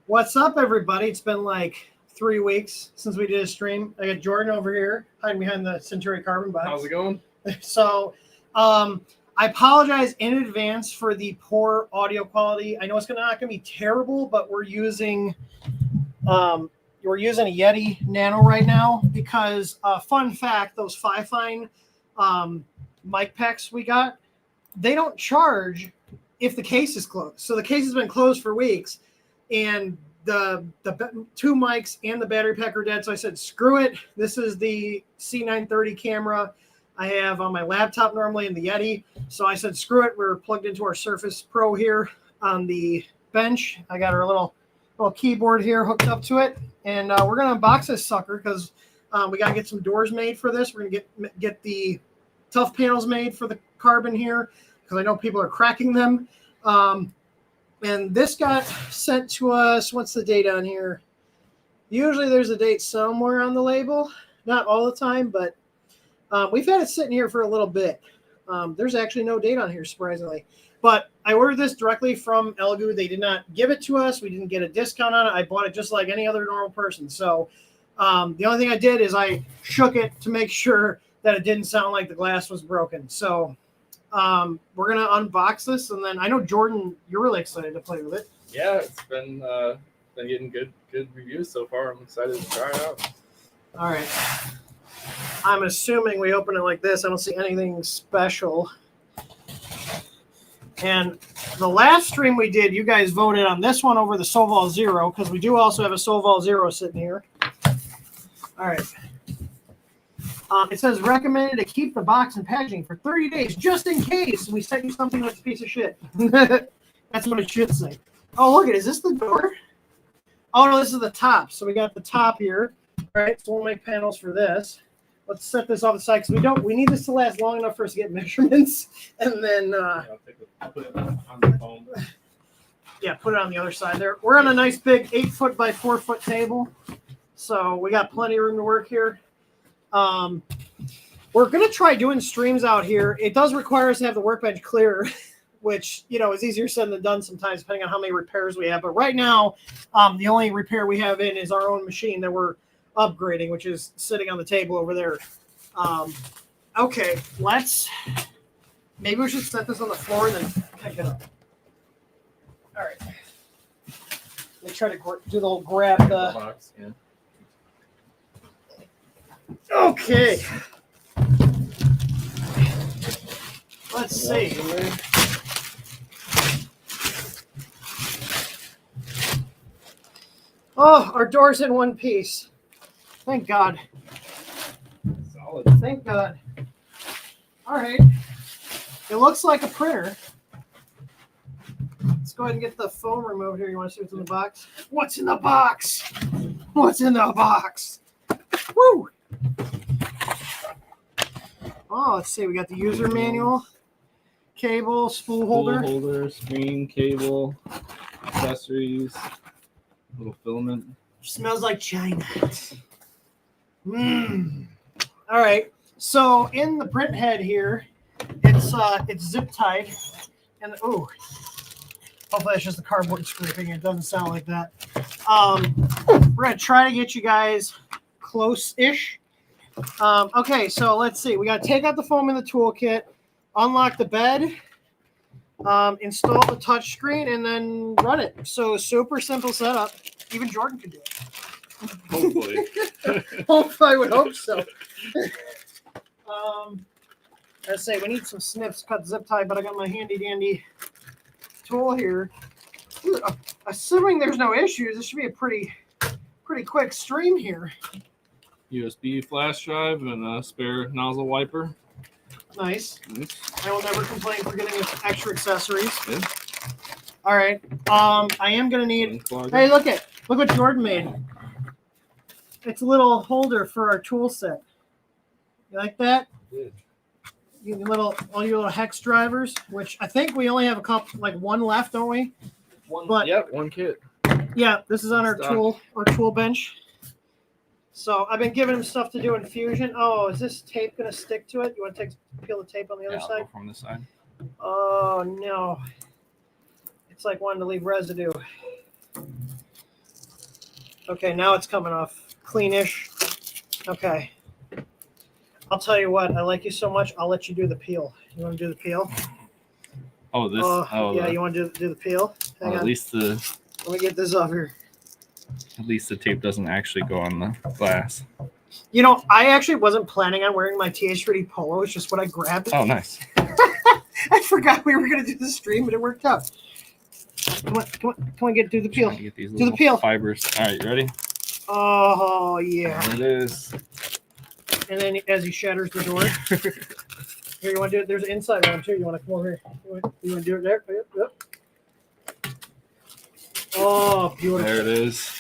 What's up, everybody? It's been like 3 weeks since we did a stream. I got Jordan over here hiding behind the Centauri carbon box. How's it going? So I apologize in advance for the poor audio quality. I know it's not going to be terrible, but we're using a Yeti Nano right now because fun fact, those Fi-Fine mic packs we got, they don't charge if the case is closed. So the case has been closed for weeks. And the two mics and the battery pack are dead. So I said, screw it. This is the C930 camera I have on my laptop normally in the Yeti. So I said, screw it. We're plugged into our Surface Pro here on the bench. I got our little keyboard here hooked up to it. And we're going to unbox this sucker because we got to get some doors made for this. We're going to get the tough panels made for the carbon here because I know people are cracking them. And this got sent to us. What's the date on here? Usually there's a date somewhere on the label. Not all the time, but we've had it sitting here for a little bit. There's actually no date on here, surprisingly. But I ordered this directly from Elegoo. They did not give it to us. We didn't get a discount on it. I bought it just like any other normal person. So the only thing I did is I shook it to make sure that it didn't sound like the glass was broken. So we're going to unbox this, and then I know, Jordan, you're really excited to play with it. Yeah, it's been getting good reviews so far. I'm excited to try it out. All right. I'm assuming we open it like this. I don't see anything special. And the last stream we did, you guys voted on this one over the Soval Zero, because we do also have a Soval Zero sitting here. All right. It says recommended to keep the box and packaging for 30 days, just in case we sent you something that's a piece of shit. That's what it should say. Oh, look, is this the door? Oh, no, this is the top. So we got the top here. All right, so we'll make panels for this. Let's set this off the side because we need this to last long enough for us to get measurements. And then I'll put it on the phone. Yeah, put it on the other side there. We're on a nice big 8-foot by 4-foot table. So we got plenty of room to work here. We're going to try doing streams out here. It does require us to have the workbench clear, which, is easier said than done sometimes, depending on how many repairs we have. But right now, the only repair we have in is our own machine that we're upgrading, which is sitting on the table over there. Okay, maybe we should set this on the floor and then pick it up. All right. Let me try to do the whole grab the box. Yeah. Okay. Let's see. Oh, our door's in one piece. Thank God. Solid. Thank God. All right. It looks like a printer. Let's go ahead and get the foam removed here. You want to see what's in the box? What's in the box? What's in the box? Woo! Oh, let's see. We got the user manual, cable, spool holder. Screen, cable, accessories, little filament. Smells like China. Mmm. All right. So in the print head here, it's zip tied, and oh, hopefully that's just the cardboard scraping. It doesn't sound like that. We're gonna try to get you guys close-ish. Okay, so let's see. We got to take out the foam in the toolkit, unlock the bed, install the touch screen, and then run it. So super simple setup. Even Jordan could do it. Hopefully. I would hope so. Let's say we need some snips to cut the zip tie, but I got my handy dandy tool here. Assuming there's no issues, this should be a pretty quick stream here. USB flash drive and a spare nozzle wiper. Nice. I will never complain for getting extra accessories. Yeah. All right. I am gonna need. Hey, look what Jordan made. It's a little holder for our tool set. You like that? Yeah. All your little hex drivers, which I think we only have a couple, like one left, don't we? One kit. Yeah, this is on our tool bench. So I've been giving him stuff to do in Fusion. Oh, is this tape gonna stick to it? You want to peel the tape on the other side? I'll go from this side. Oh no. It's like wanting to leave residue. Okay, now it's coming off cleanish. Okay. I'll tell you what, I like you so much, I'll let you do the peel. You want to do the peel? Oh, this. Yeah, you want to do the peel? Hang on. At least Let me get this off here. At least the tape doesn't actually go on the glass. You know, I actually wasn't planning on wearing my TH3D polo. It's just what I grabbed. Oh, nice. I forgot we were going to do the stream, but it worked out. Come on, do the peel. Do the peel. Fibers. All right, you ready? Oh, yeah. There it is. And then as he shatters the door. Here, you want to do it? There's an inside one, too. You want to come over here? You want to do it there? Yep. Oh, beautiful. There it is.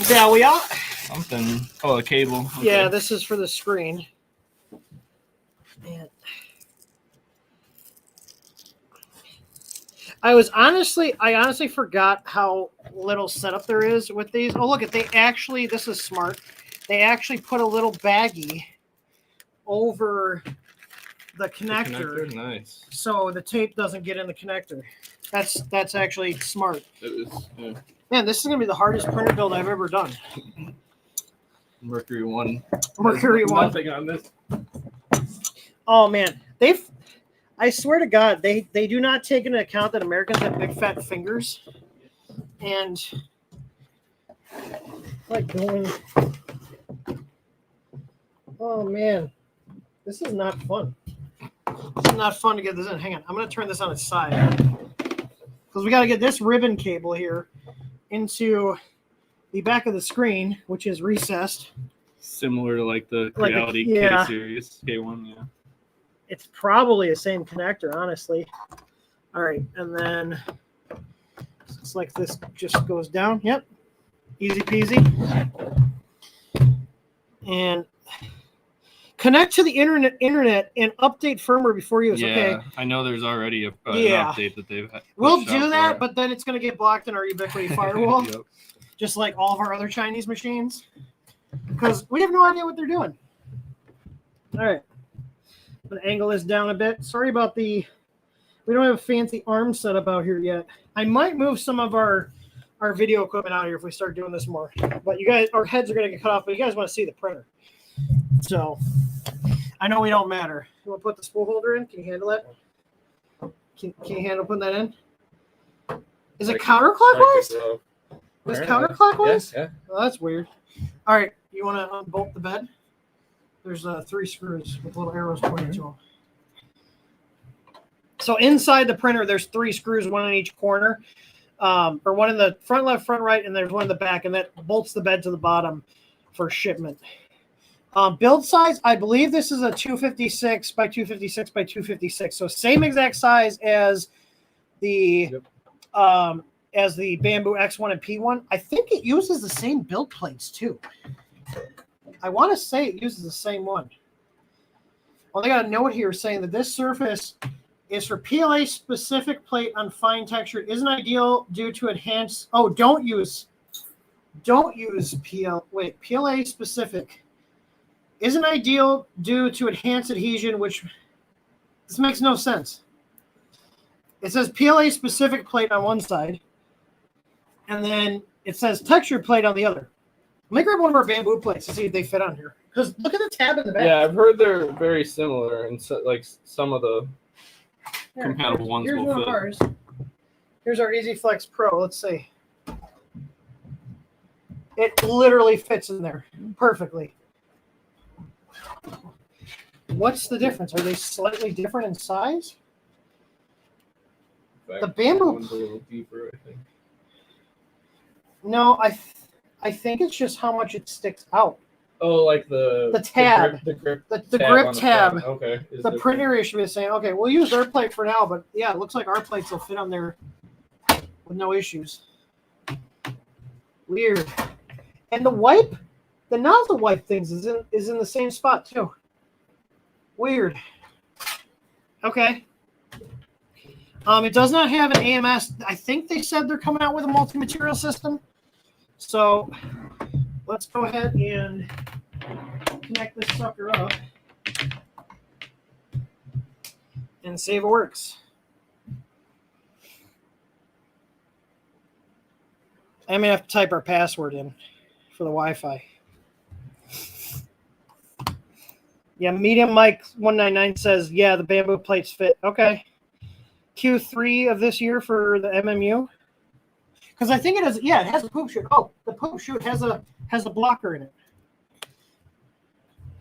Yeah, we are. Something. Oh, a cable. Okay. Yeah, this is for the screen. Man. I honestly forgot how little setup there is with these. Oh, look, this is smart. They actually put a little baggie over the connector. Nice. So the tape doesn't get in the connector. That's actually smart. It is. Yeah. Man, this is gonna be the hardest printer build I've ever done. Mercury 1. Mercury 1. Nothing on this. Oh man, I swear to God, they do not take into account that Americans have big fat fingers, and like going. Oh man, this is not fun. This is not fun to get this in. Hang on, I'm gonna turn this on its side because we got to get this ribbon cable here into the back of the screen, which is recessed. Similar to like the Reality yeah. K series, K1, yeah. It's probably the same connector, honestly. All right, and then it's like this just goes down. Yep, easy peasy. And connect to the internet and update firmware before use. Yeah, okay. I know there's already an update that they've. We'll do that, but then it's going to get blocked in our Ubiquity firewall, Yep. just like all of our other Chinese machines, because we have no idea what they're doing. All right. I'm going to angle this down a bit. Sorry about we don't have a fancy arm setup out here yet. I might move some of our video equipment out here if we start doing this more. But you guys, our heads are going to get cut off, but you guys want to see the printer. So I know we don't matter. You want to put the spool holder in? Can you handle that? Can you handle putting that in? Is it counterclockwise? Is it counterclockwise? Yes, yeah. Oh, that's weird. All right. You want to unbolt the bed? There's 3 screws with little arrows pointing to them. So inside the printer, there's 3 screws, one in each corner, or one in the front left, front right, and there's one in the back, and that bolts the bed to the bottom for shipment. Build size, I believe this is a 256 by 256 by 256. So same exact size as the Bamboo X1 and P1. I think it uses the same build plates too. I want to say it uses the same one. Well, they got a note here saying that this surface is for PLA specific plate on fine texture. It isn't ideal due to enhance. Oh, don't use PLA specific. Isn't ideal due to enhanced adhesion, which this makes no sense. It says PLA specific plate on one side, and then it says texture plate on the other. Let me grab one of our bamboo plates to see if they fit on here. Because look at the tab in the back. Yeah, I've heard they're very similar, and so, like some of the compatible ones Here's will one fit. of ours. Here's our Easy Flex Pro. Let's see. It literally fits in there perfectly. What's the difference? Are they slightly different in size? In fact, The bamboo- one's a little deeper, I think. No, I think it's just how much it sticks out. Oh, like the tab. the grip The tab grip on the tab. front. Okay. Is The different. print area should be the same. Okay, we'll use their plate for now, but yeah, it looks like our plates will fit on there with no issues. Weird. And the nozzle wipe things is in the same spot too. Weird. Okay. It does not have an AMS. I think they said they're coming out with a multi-material system. So let's go ahead and connect this sucker up and see if it works. I'm gonna have to type our password in for the Wi-Fi. Yeah, Medium Mike 199 says, yeah, the bamboo plates fit. Okay. Q3 of this year for the MMU. Because I think it has, yeah, it has a poop chute. Oh, the poop chute has a blocker in it.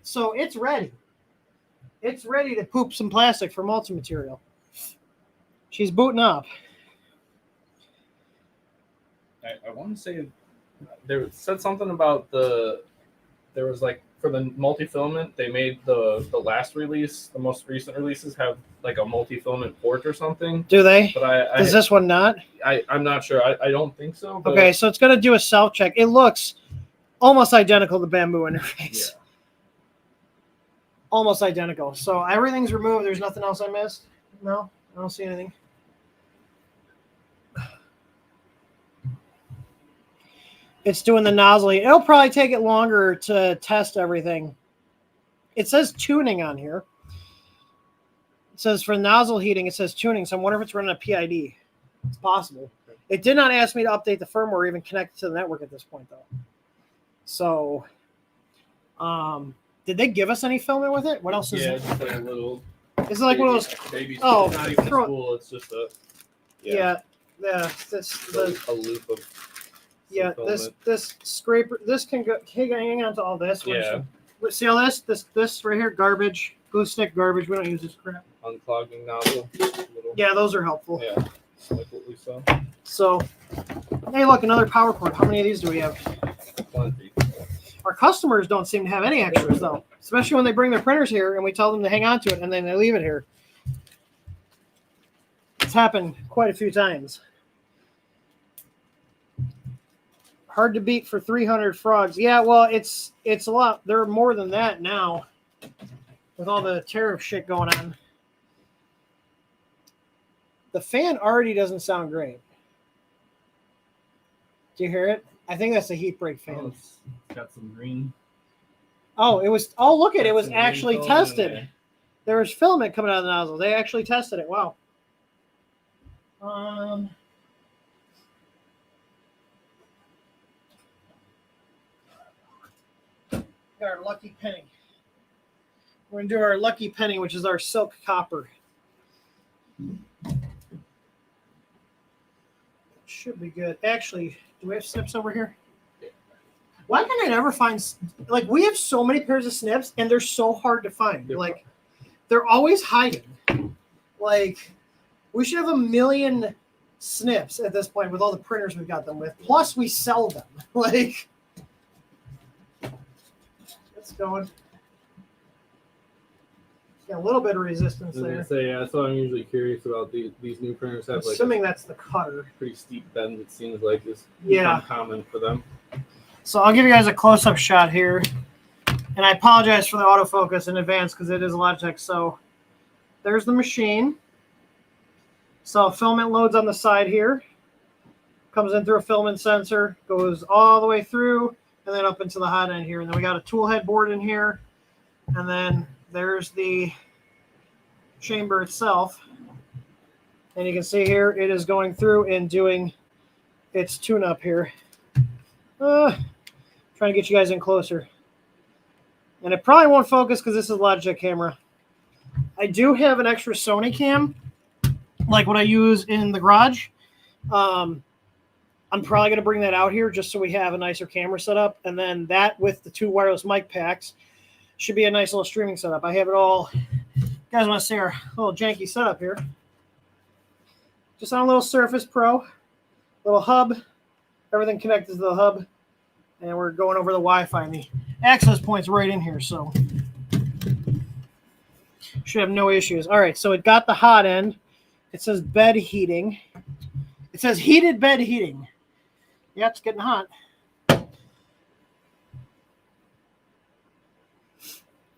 So it's ready. It's ready to poop some plastic for multi-material. She's booting up. I want to say there said something about there was like for the multi-filament they made the last release, the most recent releases have like a multi-filament port or something. Do they? But Does this one not? I'm not sure. I don't think so. But Okay, so it's going to do a self check. It looks almost identical to bamboo interface. Yeah. Almost identical. So everything's removed. There's nothing else I missed? No? I don't see anything. It's doing the nozzle. It'll probably take it longer to test everything. It says tuning on here. It says for nozzle heating, it says tuning. So I wonder if it's running a PID. It's possible. It did not ask me to update the firmware or even connect it to the network at this point, though. So, did they give us any filament with it? What else is it? Just like a little. Is it like one of those? Baby Oh, it's not even a throw- spool. It's just a. Yeah. A loop of. Yeah, this scraper, this can go hang on to all this. Yeah. See all this right here, garbage, glue stick garbage. We don't use this crap. Unclogging nozzle. Little, Yeah, those are helpful. Yeah. Like what we saw. So, hey, look, another power cord. How many of these do we have? Plenty. Our customers don't seem to have any extras though, especially when they bring their printers here and we tell them to hang on to it and then they leave it here. It's happened quite a few times. Hard to beat for 300 frogs. Yeah, well, it's a lot. There are more than that now with all the tariff shit going on. The fan already doesn't sound great. Do you hear it? I think that's a heat break fan. Oh, it's got some green. Oh, it was. Oh, look at it. It was Some actually green filament in tested. there. There was filament coming out of the nozzle. They actually tested it. Wow. Got our lucky penny. We're gonna do our lucky penny, which is our silk copper. Should be good. Actually, do we have snips over here? Why can I never find, like, we have so many pairs of snips and they're so hard to find. Like, they're always hiding. Like, we should have 1 million snips at this point with all the printers we've got them with. Plus, we sell them. Like, it's going. Got a little bit of resistance I was there. gonna say, yeah, that's what I'm usually curious about. These new printers have like Assuming that's the cutter. pretty steep bend. It seems like is Yeah. common for them. So I'll give you guys a close-up shot here, and I apologize for the autofocus in advance because it is a Logitech. So there's the machine. So filament loads on the side here. Comes in through a filament sensor, goes all the way through, and then up into the hot end here. And then we got a tool head board in here, and then there's the chamber itself. And you can see here it is going through and doing its tune-up here. Trying to get you guys in closer. And it probably won't focus because this is a Logitech camera. I do have an extra Sony cam, like what I use in the garage. I'm probably going to bring that out here just so we have a nicer camera setup. And then that with the 2 wireless mic packs should be a nice little streaming setup. I have it all. You guys want to see our little janky setup here? Just on a little Surface Pro, little hub, everything connected to the hub. And we're going over the Wi-Fi, and the access point's right in here, so should have no issues. All right, so it got the hot end. It says bed heating. It says heated bed heating. Yeah, it's getting hot. Am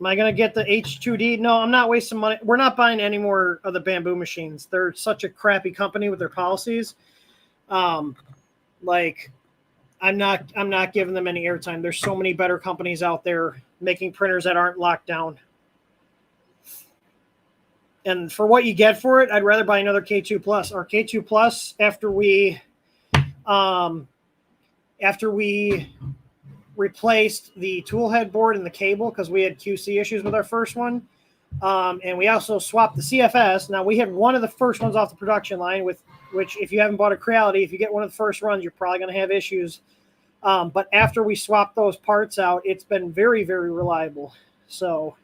I going to get the H2D? No, I'm not wasting money. We're not buying any more of the Bamboo machines. They're such a crappy company with their policies. Like, I'm not giving them any airtime. There's so many better companies out there making printers that aren't locked down. And for what you get for it, I'd rather buy another K2 Plus. Our K2 Plus, after we replaced the tool head board and the cable because we had QC issues with our first one, and we also swapped the CFS. Now we had one of the first ones off the production line, with which, if you haven't bought a Creality, if you get one of the first runs, you're probably going to have issues. But after we swapped those parts out, it's been very, very reliable. So,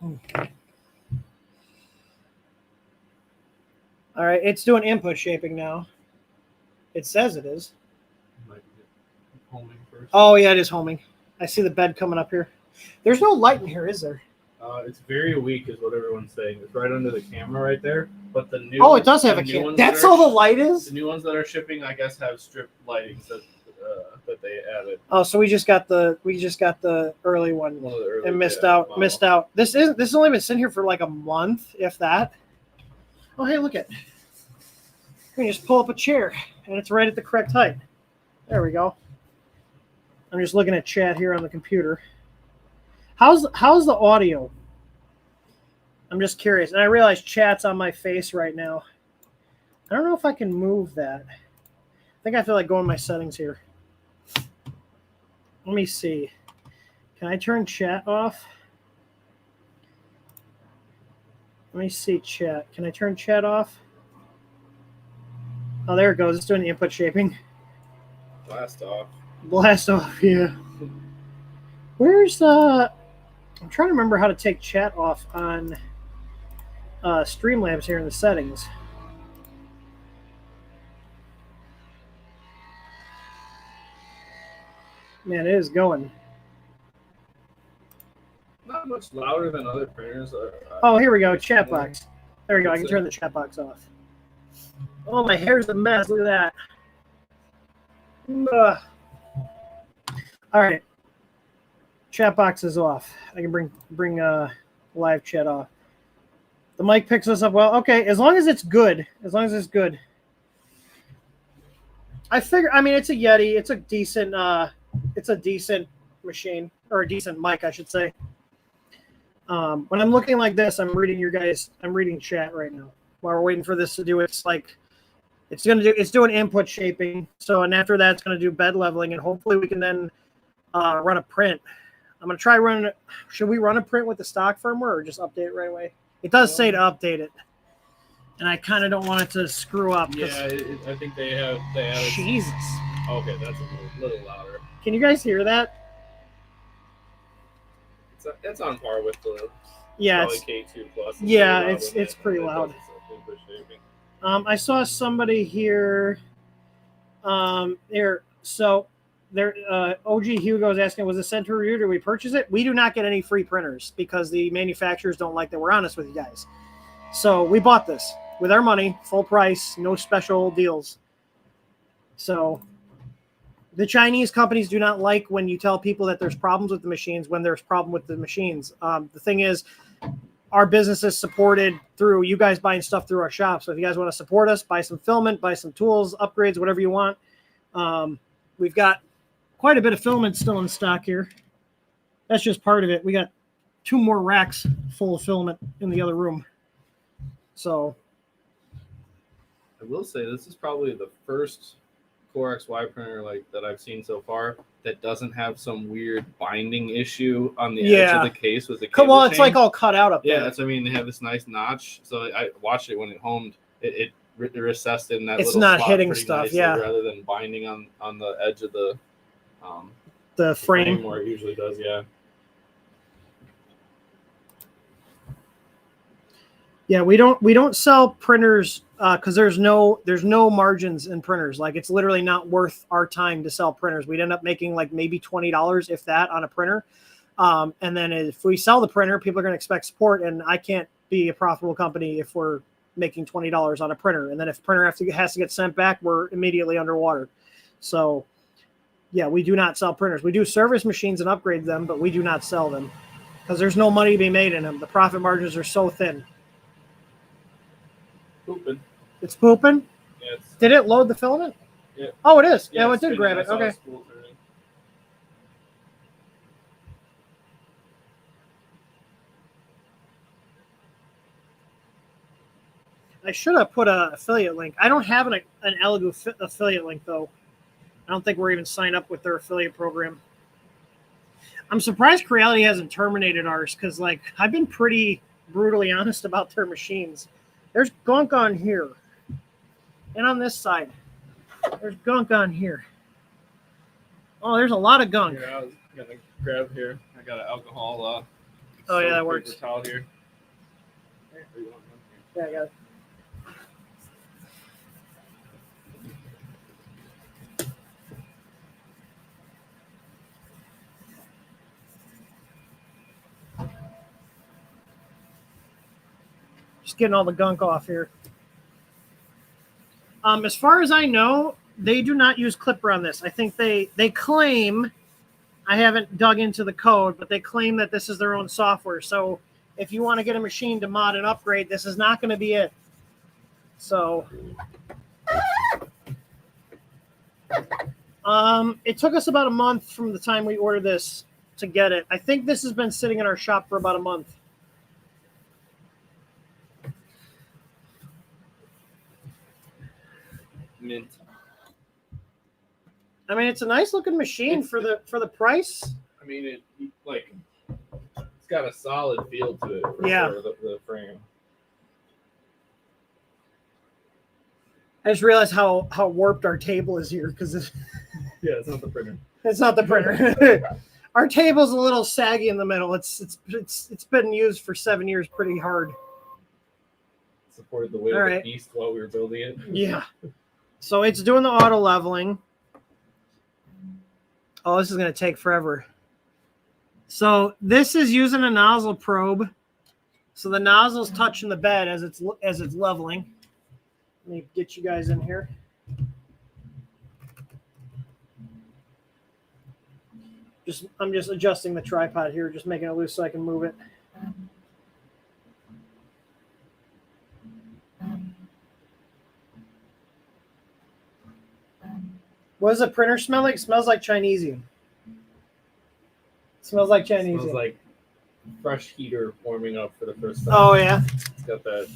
all right, it's doing input shaping now. It says it is. Homing first. Oh, yeah, it is homing. I see the bed coming up here. There's no light in here, is there? It's very weak, is what everyone's saying. It's right under the camera right there. But the new it does have a camera. That's all the light is? The new ones that are shipping, I guess, have strip lightings that they added. Oh, so we just got the early one One of the early, and missed yeah, out. wow. Missed out. This has only been sitting here for like a month, if that. Oh, hey, look at. You can just pull up a chair, and it's right at the correct height. There we go. I'm just looking at chat here on the computer. How's the audio? I'm just curious. And I realize chat's on my face right now. I don't know if I can move that. I think I feel like going my settings here. Let me see. Can I turn chat off? Let me see chat. Can I turn chat off? Oh, there it goes. It's doing the input shaping. Blast off. Blast off, yeah. Where's I'm trying to remember how to take chat off on Streamlabs here in the settings. Man, it is going. Not much louder than other printers. Oh, here we go. Chat box. There we go. I can turn the chat box off. Oh, my hair's a mess. Look at that. Ugh. All right. Chat box is off. I can bring live chat off. The mic picks us up well. Okay, as long as it's good. As long as it's good. I figure. I mean, it's a Yeti. It's a decent. It's a decent machine, or a decent mic, I should say. When I'm looking like this, I'm reading your guys. I'm reading chat right now while we're waiting for this to do its like. It's doing input shaping. So, and after that, it's gonna do bed leveling, and hopefully we can then run a print. I'm gonna try running. Should we run a print with the stock firmware or just update it right away? It does say to update it, and I kind of don't want it to screw up. Yeah, I think they added. Jesus. Okay, that's a little louder. Can you guys hear that? It's on par with the it's K2 Plus. yeah, it's pretty loud. I saw somebody here. Here, so there. OG Hugo is asking, was the Centauri review? Did we purchase it? We do not get any free printers because the manufacturers don't like that we're honest with you guys. So we bought this with our money, full price, no special deals. So the Chinese companies do not like when you tell people that there's problems with the machines when there's problem with the machines. The thing is, our business is supported through you guys buying stuff through our shop. So if you guys want to support us, buy some filament, buy some tools, upgrades, whatever you want. We've got quite a bit of filament still in stock here. That's just part of it. We got 2 more racks full of filament in the other room. So I will say this is probably the first Core XY printer that I've seen so far that doesn't have some weird binding issue on the edge of the case with the cable well, it's chain. like all cut out up there. Yeah, that's what I mean. They have this nice notch. So I watched it when it homed. It recessed in that. It's little not slot hitting pretty stuff, nicely, yeah. rather than binding on the edge of the frame where it usually does. Yeah. Yeah, we don't sell printers because there's no margins in printers. Like it's literally not worth our time to sell printers. We'd end up making like maybe $20 if that on a printer. And then if we sell the printer, people are going to expect support, and I can't be a profitable company if we're making $20 on a printer. And then if printer has to get sent back, we're immediately underwater. So yeah, we do not sell printers. We do service machines and upgrade them, but we do not sell them because there's no money to be made in them. The profit margins are so thin. Pooping. It's pooping? Yeah, Did it load the filament? Yeah. Oh, it is. Yeah, Yeah, it did grab it. Okay. I should have put an affiliate link. I don't have an Elegoo affiliate link, though. I don't think we're even signed up with their affiliate program. I'm surprised Creality hasn't terminated ours because, like, I've been pretty brutally honest about their machines. There's gunk on here. And on this side, there's gunk on here. Oh, there's a lot of gunk. Here, I was going to grab here. I got an alcohol. Oh, yeah, that works. Paper towel here. Yeah, I got it. Just getting all the gunk off here. As far as I know, they do not use Clipper on this. I think they claim, I haven't dug into the code, but they claim that this is their own software. So if you want to get a machine to mod and upgrade, this is not going to be it. So it took us about a month from the time we ordered this to get it. I think this has been sitting in our shop for about a month. Mint. I mean, it's a nice looking machine for the price. I mean, it's got a solid feel to it. Yeah. Sure, the frame. I just realized how warped our table is here because Yeah, it's not the printer. it's not the printer. Our table's a little saggy in the middle. It's been used for 7 years pretty hard. Supported the weight All of right. the beast while we were building it. Yeah. So it's doing the auto leveling. Oh, this is going to take forever. So this is using a nozzle probe. So the nozzle's touching the bed as it's leveling. Let me get you guys in here. I'm just adjusting the tripod here, just making it loose so I can move it. What does the printer smell like? It smells like Chinesium. Smells like Chinesium. Smells like fresh heater warming up for the first time. Oh, yeah. It's got that.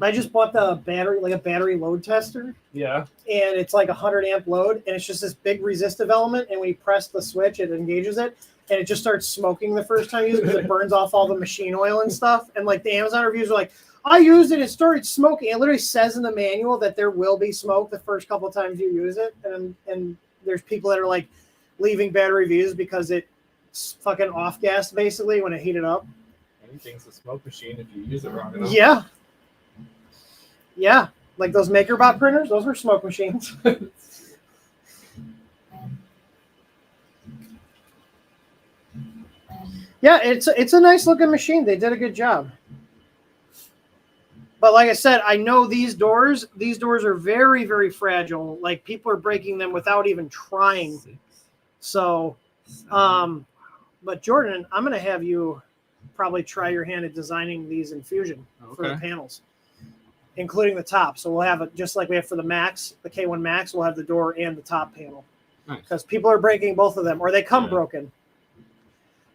I just bought the battery, like a battery load tester. Yeah. And it's like a 100 amp load, and it's just this big resistive element, and when you press the switch, it engages it, and it just starts smoking the first time you use it because it burns off all the machine oil and stuff. And like the Amazon reviews are like, I used it, it started smoking. It literally says in the manual that there will be smoke the first couple of times you use it, and there's people that are like leaving bad reviews because it's fucking off gas basically when it heated up. Anything's a smoke machine if you use it wrong enough. Yeah. Yeah. Like those MakerBot printers, those were smoke machines. Yeah, it's a nice looking machine. They did a good job. But like I said, I know these doors are very, very fragile. Like people are breaking them without even trying. So, but Jordan, I'm going to have you probably try your hand at designing these in Fusion for the panels, including the top. So we'll have it just like we have for the Max, the K1 Max, we'll have the door and the top panel. Because people are breaking both of them, or they come broken.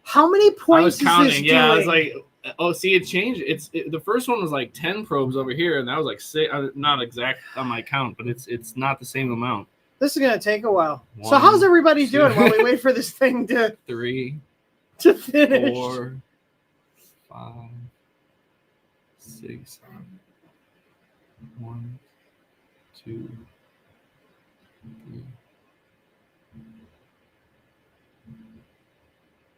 How many points I was counting. Is this yeah, doing? I was like, oh, see, it changed. The first one was like 10 probes over here, and that was like 6. Not exact on my count, but it's not the same amount. This is gonna take a while. So how's everybody doing while we wait for this thing to 3 to finish? 4 5 6 1 2 3.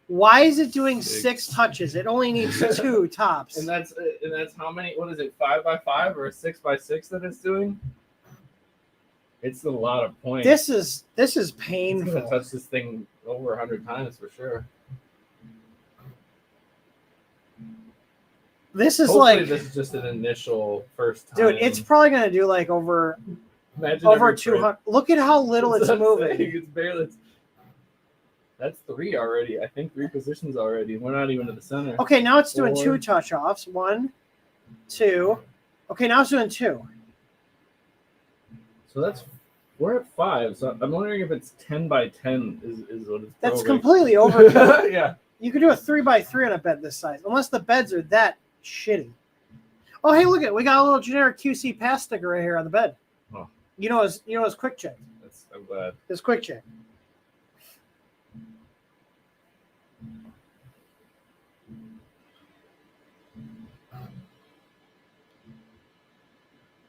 Why is it doing 6 touches? It only needs 2 tops. And that's how many? What is it? 5x5 or 6x6 that it's doing? It's a lot of points. This is It's painful. gonna touch this thing over 100 times for sure. This is Hopefully like this is just an initial first time. dude, it's probably gonna do like over Imagine over every 200. Look at how little it's moving. It's barely. That's 3 already. I think 3 positions already. We're not even in the center. Okay, now it's doing 4. 2 touch offs. 1, 2. Okay, now it's doing 2. So we're at 5. So I'm wondering if it's 10 by 10 is what it's. That's probing. completely overkill. Yeah. You could do a 3x3 on a bed this size, unless the beds are that shitty. Oh, hey, look at it. We got a little generic QC pass sticker right here on the bed. Oh. You know his quick check. I'm glad. His quick check.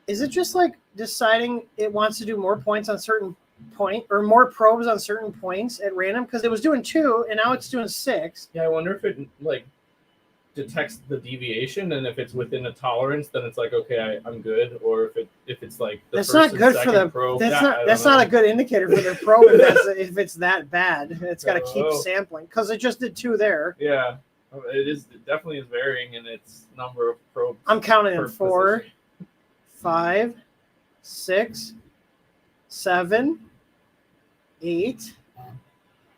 Is it just like deciding it wants to do more points on certain point or more probes on certain points at random? Because it was doing 2 and now it's doing 6. Yeah, I wonder if it like detects the deviation, and if it's within a tolerance, then it's like okay, I'm good. Or if it's like that's not good for the probe. that's not a good indicator for their probe if it's that bad. It's got to keep sampling because it just did 2 there. Yeah, it definitely is varying in its number of probes. I'm counting in 4, 5, 6, 7, 8.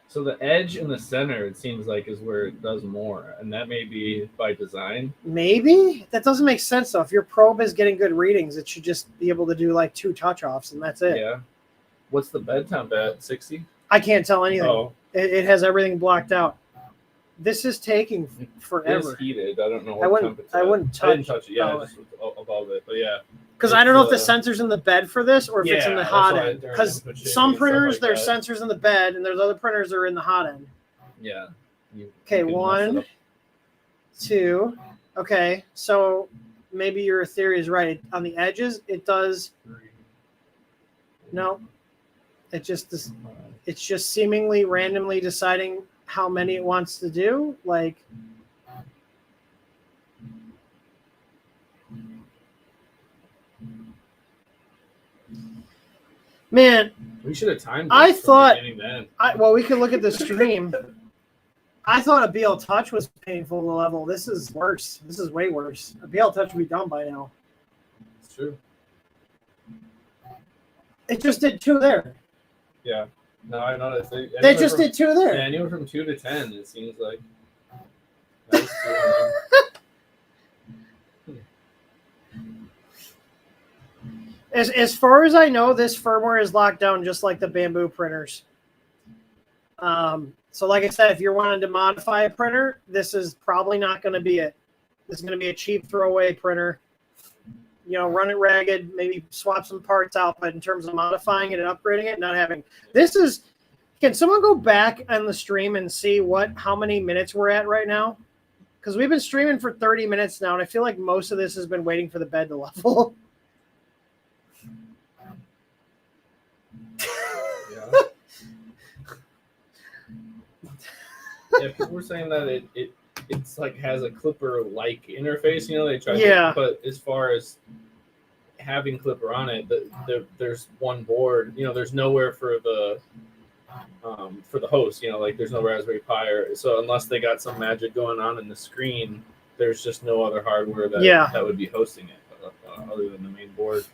So the edge in the center, it seems like, is where it does more, and that may be by design. Maybe that doesn't make sense though. If your probe is getting good readings, it should just be able to do like 2 touch offs, and that's it. Yeah. What's the bed temp at? 60? I can't tell anything. Oh, It has everything blocked out. This is taking forever. It's heated. I don't know what temp it's at. I wouldn't touch. I didn't touch it. Yeah, just above it. But yeah. Because I don't know if the sensor's in the bed for this or if it's in the hot end. Because some printers, like there's sensors in the bed, and there's other printers that are in the hot end. Yeah. Okay, 1, 2. Okay, so maybe your theory is right. On the edges, it does. 3. No, it just is. It's just seemingly randomly deciding how many it wants to do. Like. Man, we should have timed. I thought. Then. Well, we could look at the stream. I thought a BL Touch was painful to level. This is worse. This is way worse. A BL Touch would be done by now. It's true. It just did 2 there. Yeah. No, I noticed. They just did 2 there. Yeah, anywhere from 2 to 10, it seems like. As far as I know, this firmware is locked down just like the Bamboo printers. So like I said, if you're wanting to modify a printer, this is probably not going to be it. This is going to be a cheap throwaway printer. You know, run it ragged, maybe swap some parts out, but in terms of modifying it and upgrading it, not having this is. Can someone go back on the stream and see how many minutes we're at right now? Because we've been streaming for 30 minutes now, and I feel like most of this has been waiting for the bed to level. Yeah, people were saying that it's like has a clipper like interface, you know, they try to, but as far as having Clipper on it, there's one board. There's nowhere for the host. Like there's no Raspberry Pi, so unless they got some magic going on in the screen, there's just no other hardware that would be hosting it other than the main board.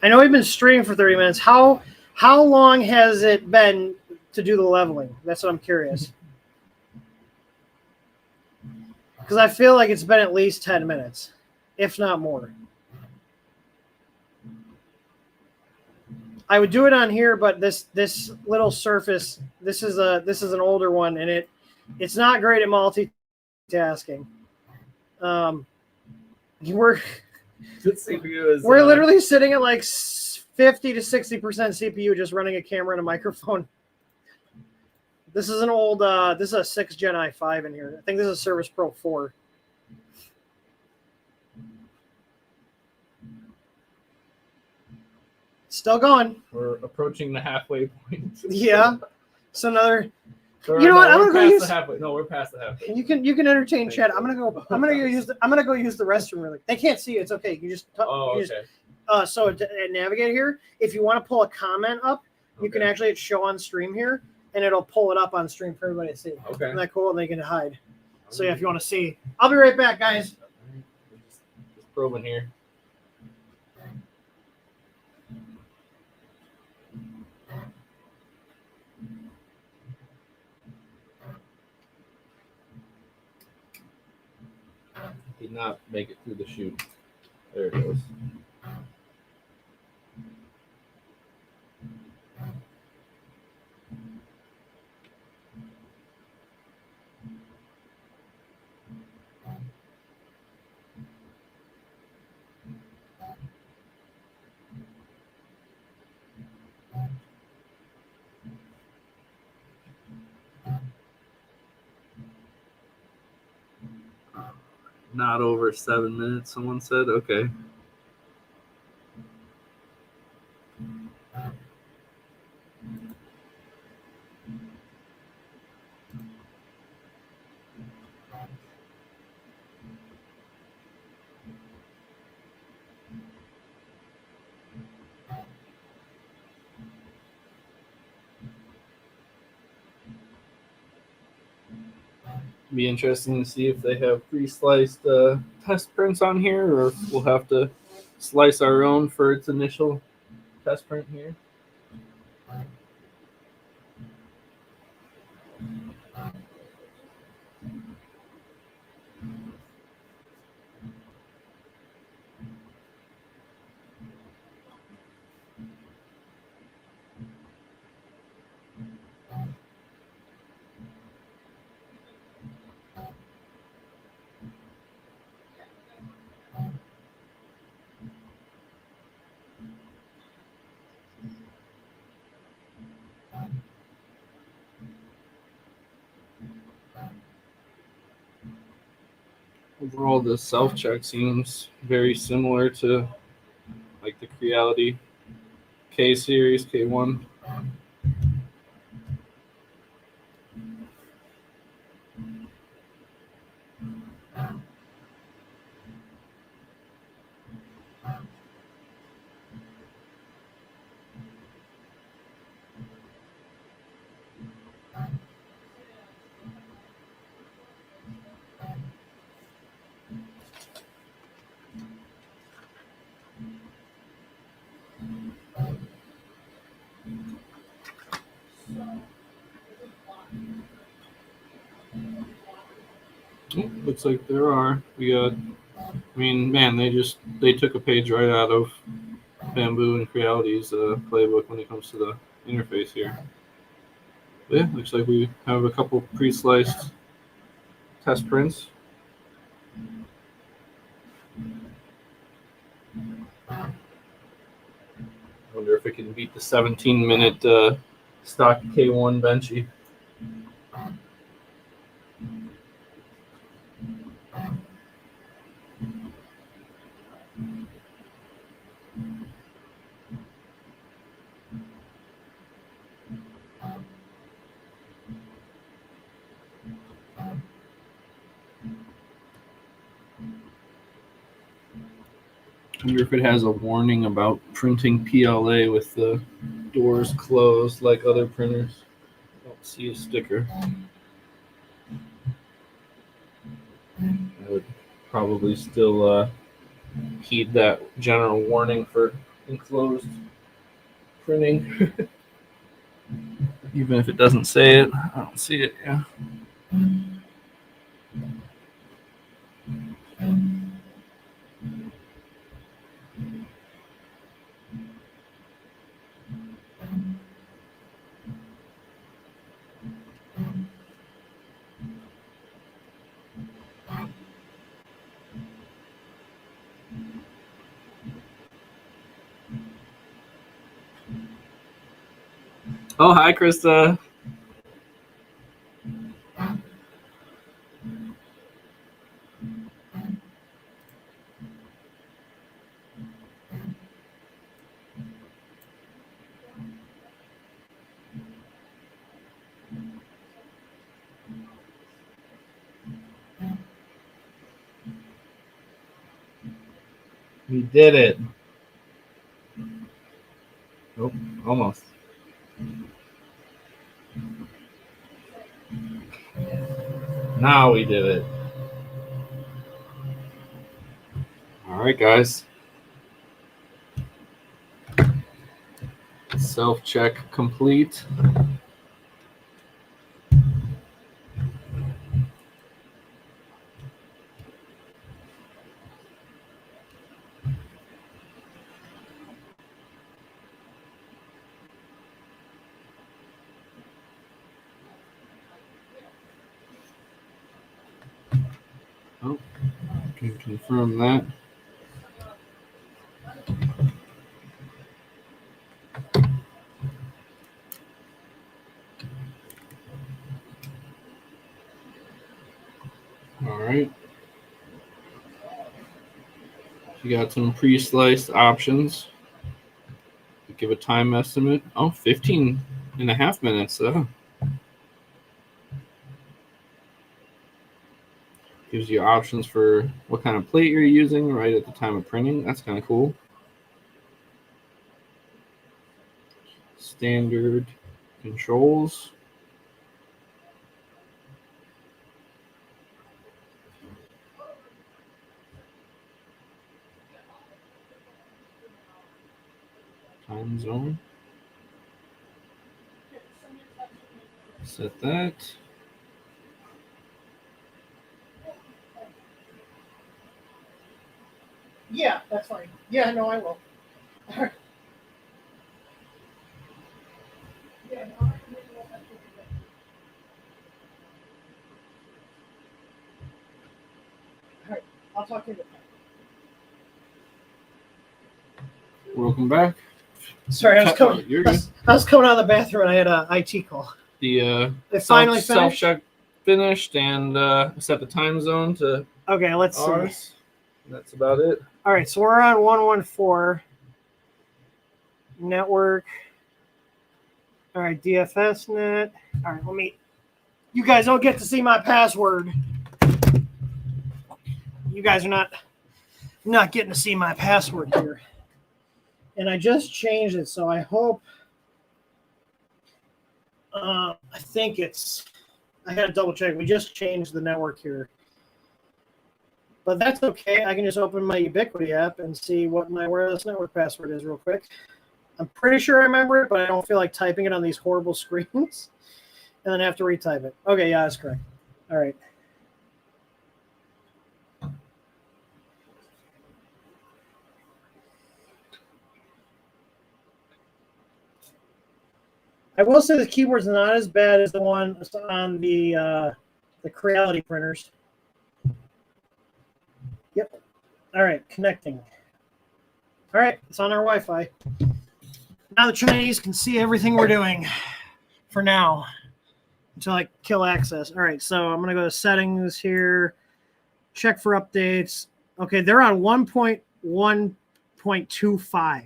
I know we've been streaming for 30 minutes. How long has it been to do the leveling? That's what I'm curious. Because I feel like it's been at least 10 minutes, if not more. I would do it on here, but this little Surface, this is an older one, and it's not great at multitasking. We're literally sitting at like 50 to 60% CPU, just running a camera and a microphone. This is an old. This is a 6th Gen i5 in here. I think this is a Surface Pro 4. Still going. We're approaching the halfway point. Yeah. So another. So you know what? I'm gonna go use. we're past the halfway. You can entertain chat. I'm gonna go use the restroom really. They can't see you. It's okay. You just. Okay. So to navigate here, if you want to pull a comment up, you can actually hit show on stream here, and it'll pull it up on stream for everybody to see. Okay. Isn't that cool? And they can hide. So yeah, if you want to see, I'll be right back, guys. Just probing here. Did not make it through the chute. There it goes. Not over 7 minutes, someone said. Okay. Be interesting to see if they have pre-sliced test prints on here, or if we'll have to slice our own for its initial test print here. Overall, the self-check seems very similar to like the Creality K series, K1. Oh, looks like there are. We got. I mean, man, they took a page right out of Bamboo and Creality's playbook when it comes to the interface here. But yeah, looks like we have a couple pre-sliced test prints. I wonder if it can beat the 17-minute stock K1 Benchy. wonder if it has a warning about printing PLA with the doors closed like other printers. I don't see a sticker. I would probably still heed that general warning for enclosed printing. Even if it doesn't say it, I don't see it. Yeah. Oh, hi, Krista. We did it. Nope, almost. Now we did it. All right, guys. Self-check complete. Oh, I can confirm that. All right. You got some pre-sliced options. Give a time estimate. Oh, 15 and a half minutes. Gives you options for what kind of plate you're using right at the time of printing. That's kind of cool. Standard controls. Time zone. Set that. Yeah, that's fine. Yeah, no, I will. All right. Yeah, no, all right, I'll talk to you later. Welcome back. Sorry, I was coming. You're good. I was coming out of the bathroom and I had an IT call. The It finally finished. self-check finished and set the time zone to Okay, let's see. ours. That's about it. All right, so we're on 114 network. All right, DFS net. All right, let me. You guys don't get to see my password. You guys are not getting to see my password here. And I just changed it, so I hope. I think it's. I had to double check. We just changed the network here. But that's okay. I can just open my Ubiquity app and see what my wireless network password is real quick. I'm pretty sure I remember it, but I don't feel like typing it on these horrible screens. And then have to retype it. Okay, yeah, that's correct. All right. I will say the keyboard's not as bad as the one on the Creality printers. Yep. All right, connecting. All right, it's on our Wi-Fi. Now the Chinese can see everything we're doing for now until I kill access. All right, so I'm going to go to settings here, check for updates. Okay, they're on 1.1.25.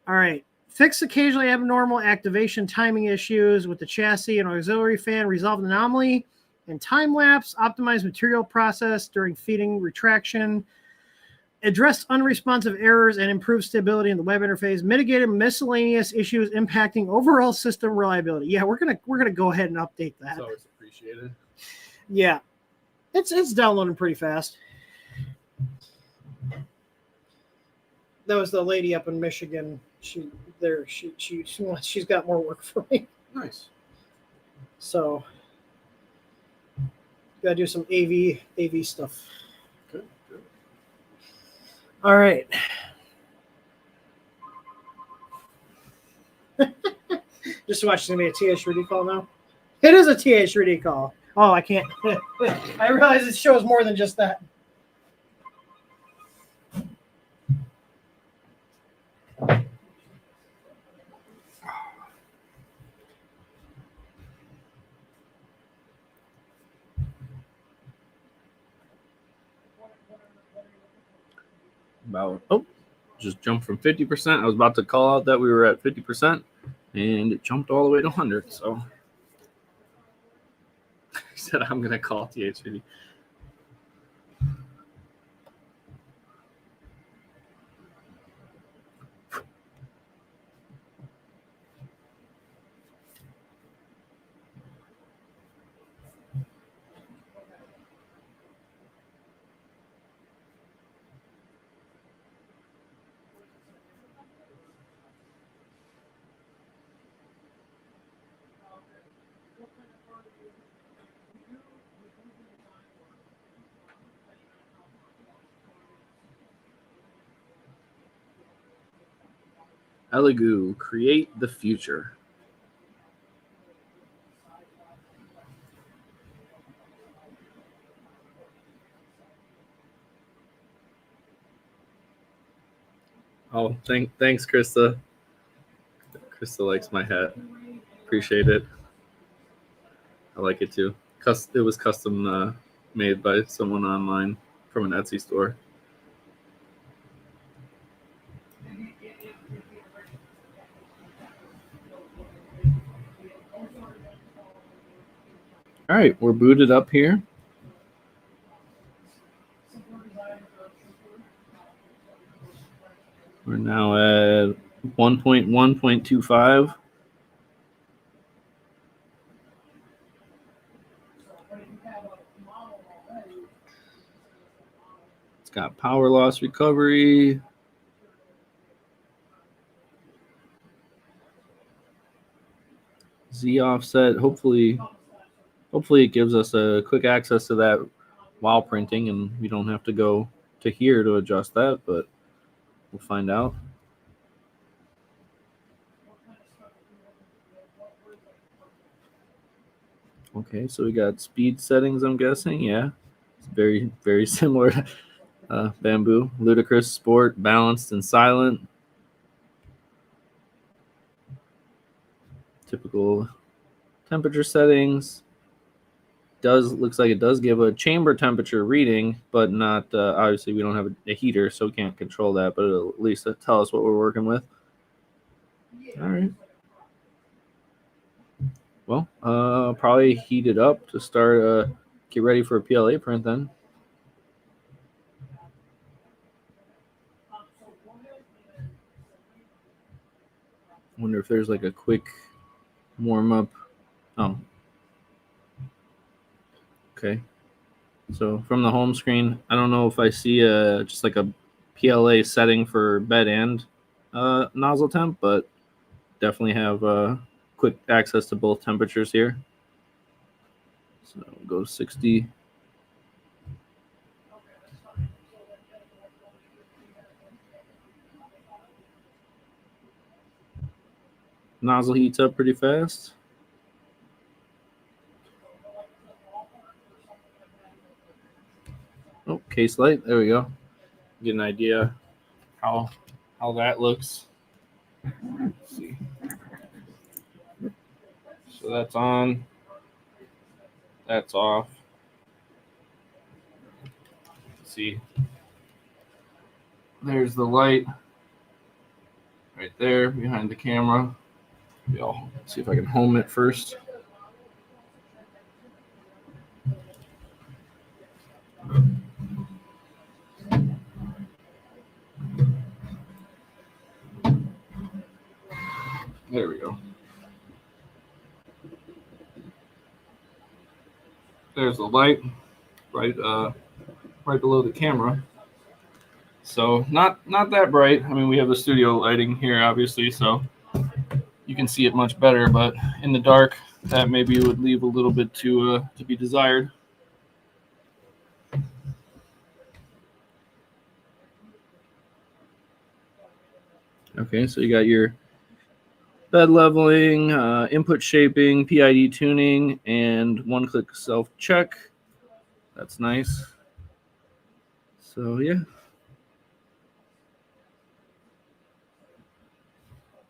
All right. Fix occasionally abnormal activation timing issues with the chassis and auxiliary fan. Resolve anomaly and time lapse. Optimize material process during feeding retraction. addressed unresponsive errors and improved stability in the web interface, mitigated miscellaneous issues impacting overall system reliability. Yeah, we're gonna go ahead and update that. It's always appreciated. Yeah, it's downloading pretty fast. That was the lady up in Michigan. She's got more work for me. Nice. So gotta do some AV stuff. Good. All right. Just watching me a TH3D call now. It is a TH3D call. Oh, I can't. I realize it shows more than just that. Just jumped from 50%. I was about to call out that we were at 50%, and it jumped all the way to 100. So I said I'm gonna call THCD. Elegoo, create the future. Oh, thanks, Krista. Krista likes my hat. Appreciate it. I like it too. It was custom made by someone online from an Etsy store. All right, we're booted up here. We're now at 1.1.25. It's got power loss recovery. Z offset. Hopefully it gives us a quick access to that while printing, and we don't have to go to here to adjust that, but we'll find out. Okay, so we got speed settings, I'm guessing. Yeah, it's very, very similar to Bamboo. Ludicrous, sport, balanced, and silent. Typical temperature settings. Looks like it does give a chamber temperature reading, but not obviously we don't have a heater, so we can't control that, but it'll at least tell us what we're working with. All right. Well, probably heat it up to start get ready for a PLA print then. Wonder if there's like a quick warm up. Oh. Okay. So from the home screen, I don't know if I see just like a PLA setting for bed and nozzle temp, but definitely have quick access to both temperatures here. So we'll go 60. Nozzle heats up pretty fast. Oh, case light. There we go. Get an idea how that looks. Let's see. So that's on. That's off. Let's see. There's the light right there behind the camera. Maybe I'll see if I can home it first. There we go. There's the light right below the camera. So not that bright. I mean, we have the studio lighting here, obviously, so you can see it much better. But in the dark, that maybe would leave a little bit to be desired. Okay, so you got your bed leveling, input shaping, PID tuning, and one-click self-check. That's nice. So, yeah.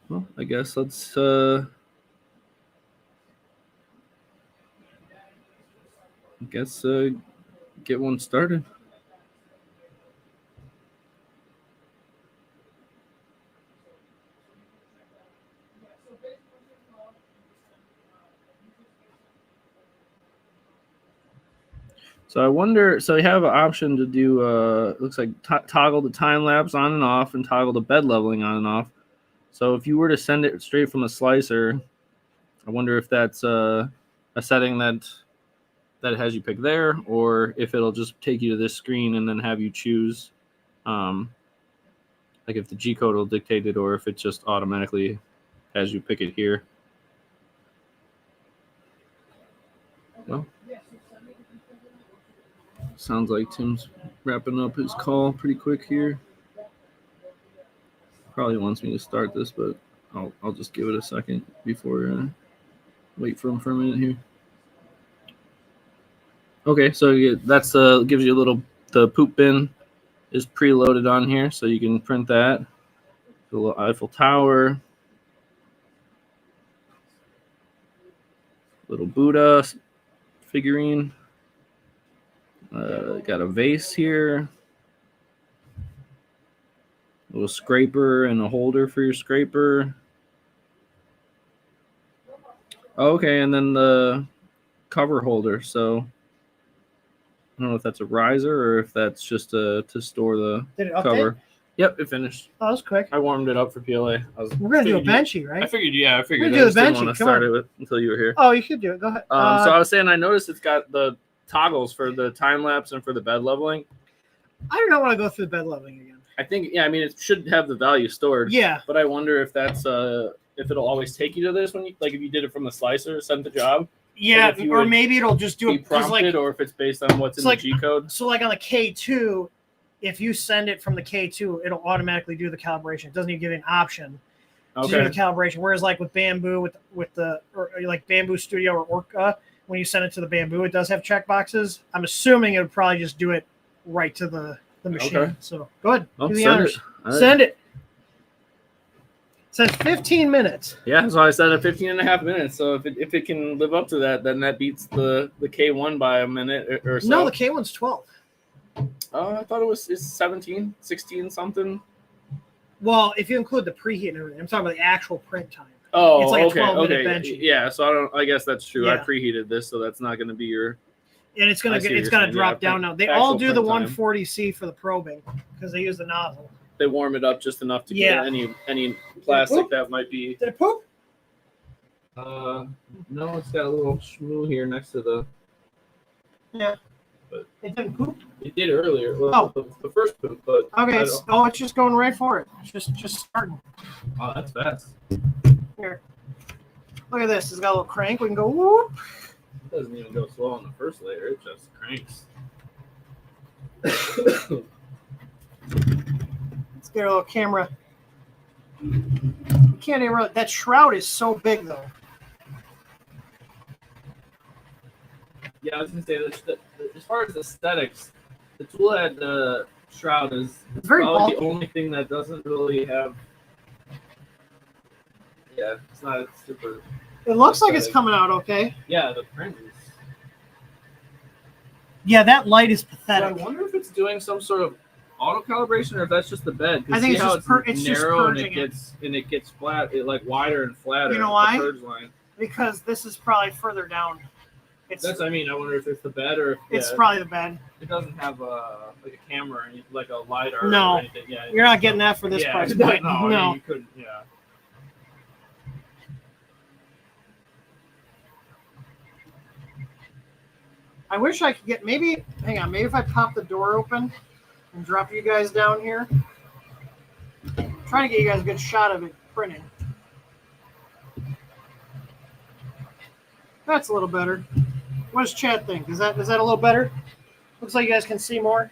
Well, I guess let's get one started. So I wonder, so you have an option to do, looks like toggle the time lapse on and off and toggle the bed leveling on and off. So if you were to send it straight from a slicer, I wonder if that's a setting that it has you pick there, or if it'll just take you to this screen and then have you choose, like if the G code will dictate it, or if it just automatically has you pick it here. Well, sounds like Tim's wrapping up his call pretty quick here. Probably wants me to start this, but I'll just give it a second before wait for him for a minute here. Okay, so that's gives you a little, the poop bin is preloaded on here, so you can print that. The little Eiffel Tower, little Buddha figurine. Got a vase here, a little scraper and a holder for your scraper. Okay, and then the cover holder. So I don't know if that's a riser or if that's just to store the cover. Yep, it finished. Oh, that was quick. I warmed it up for PLA. We're gonna do a benchy, right? I figured. I We're figured. gonna do the didn't benchy. want to start it until you were here. Oh, you could do it. Go ahead. So I was saying, I noticed it's got the toggles for the time lapse and for the bed leveling. I do not want to go through the bed leveling again. I think, yeah, I mean, it should have the value stored. Yeah. But I wonder if that's if it'll always take you to this when you, like, if you did it from the slicer, send the job. Yeah, or maybe it'll just do it prompted, or if it's based on what's in the G code. So, like on the K2, if you send it from the K2, it'll automatically do the calibration. It doesn't even give you an option to do the calibration. Whereas, like with Bamboo, with the or like Bamboo Studio or Orca, when you send it to the Bamboo, it does have check boxes. I'm assuming it would probably just do it right to the machine. Okay. So go ahead, do the honors. Send it. Says 15 minutes. Yeah, so I said at 15 and a half minutes. So if it can live up to that, then that beats the K1 by a minute or so. No, the K1's 12. I thought it was 17, 16 something. Well, if you include the preheat and everything, I'm talking about the actual print time. Oh, it's like okay, 12-minute benchy. Yeah, so I guess that's true. Yeah. I preheated this, so that's not going to be your. And it's gonna drop down now. They all do the 140C for the probing because they use the nozzle. They warm it up just enough to get any plastic that might be. Did it poop? No, it's got a little shmoo here next to the. Yeah. But it didn't poop. It did earlier. Well, the first poop, but. Okay. It's just going right for it. It's just starting. Oh, that's fast. Here. Look at this. It's got a little crank. We can go whoop. It doesn't even go slow on the first layer. It just cranks. Let's get a little camera. You can't even really, that shroud is so big though. Yeah, I was gonna say that as far as aesthetics, the tool head shroud is probably the only thing that doesn't really have. Yeah, it's not super. It looks like it's coming out okay. Yeah, the print is. Yeah, that light is pathetic. So I wonder if it's doing some sort of auto calibration or if that's just the bed. I think it's narrow and it gets flat, it wider and flatter. You know why? The purge line. Because this is probably further down. I wonder if it's the bed or if it's probably the bed. It doesn't have a camera or anything, like a LiDAR. No, or anything. Yeah, you're not getting that for this price. No, you couldn't. Yeah. I wish I could get maybe. Hang on, maybe if I pop the door open and drop you guys down here. I'm trying to get you guys a good shot of it printing. That's a little better. What does chat think? Is that a little better? Looks like you guys can see more.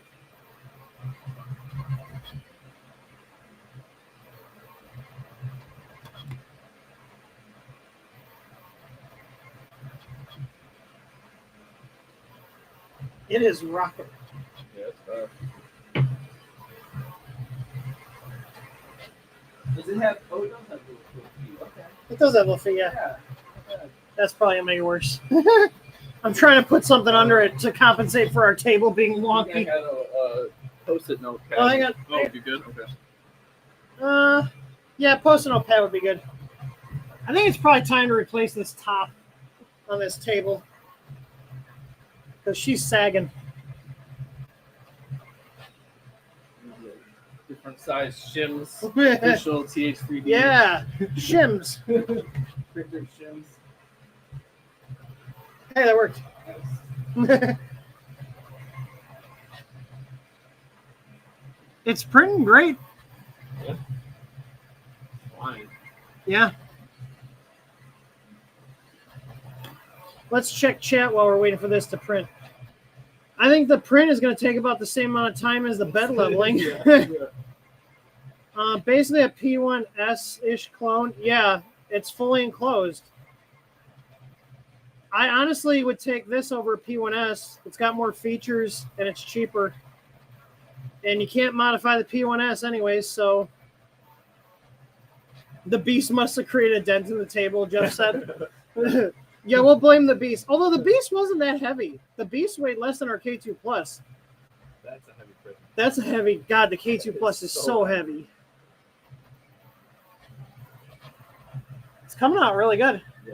It is rocking. Yeah, it's Does it have? Oh, it does have little feet. Okay. It does have a little feet, yeah. Yeah. That's probably gonna make it worse. I'm trying to put something under it to compensate for our table being wonky. I got a post-it note pad. Oh, hang on. Oh, it'd be good. Okay. Yeah, post-it note pad would be good. I think it's probably time to replace this top on this table because she's sagging. Different size shims. Official TH3D. Yeah, shims. Printed shims. Hey, that worked. Nice. It's printing great. Yeah. Fine. Yeah. Let's check chat while we're waiting for this to print. I think the print is going to take about the same amount of time as the bed leveling. Yeah. Basically a P1S-ish clone. Yeah, it's fully enclosed. I honestly would take this over P1S. It's got more features and it's cheaper. And you can't modify the P1S anyways, so the beast must have created a dent in the table, Jeff said. Yeah, we'll blame the beast. Although the beast wasn't that heavy. The beast weighed less than our K2 Plus. That's a heavy print. That's a heavy. God, the K2 Plus is so heavy. It's coming out really good. Yeah.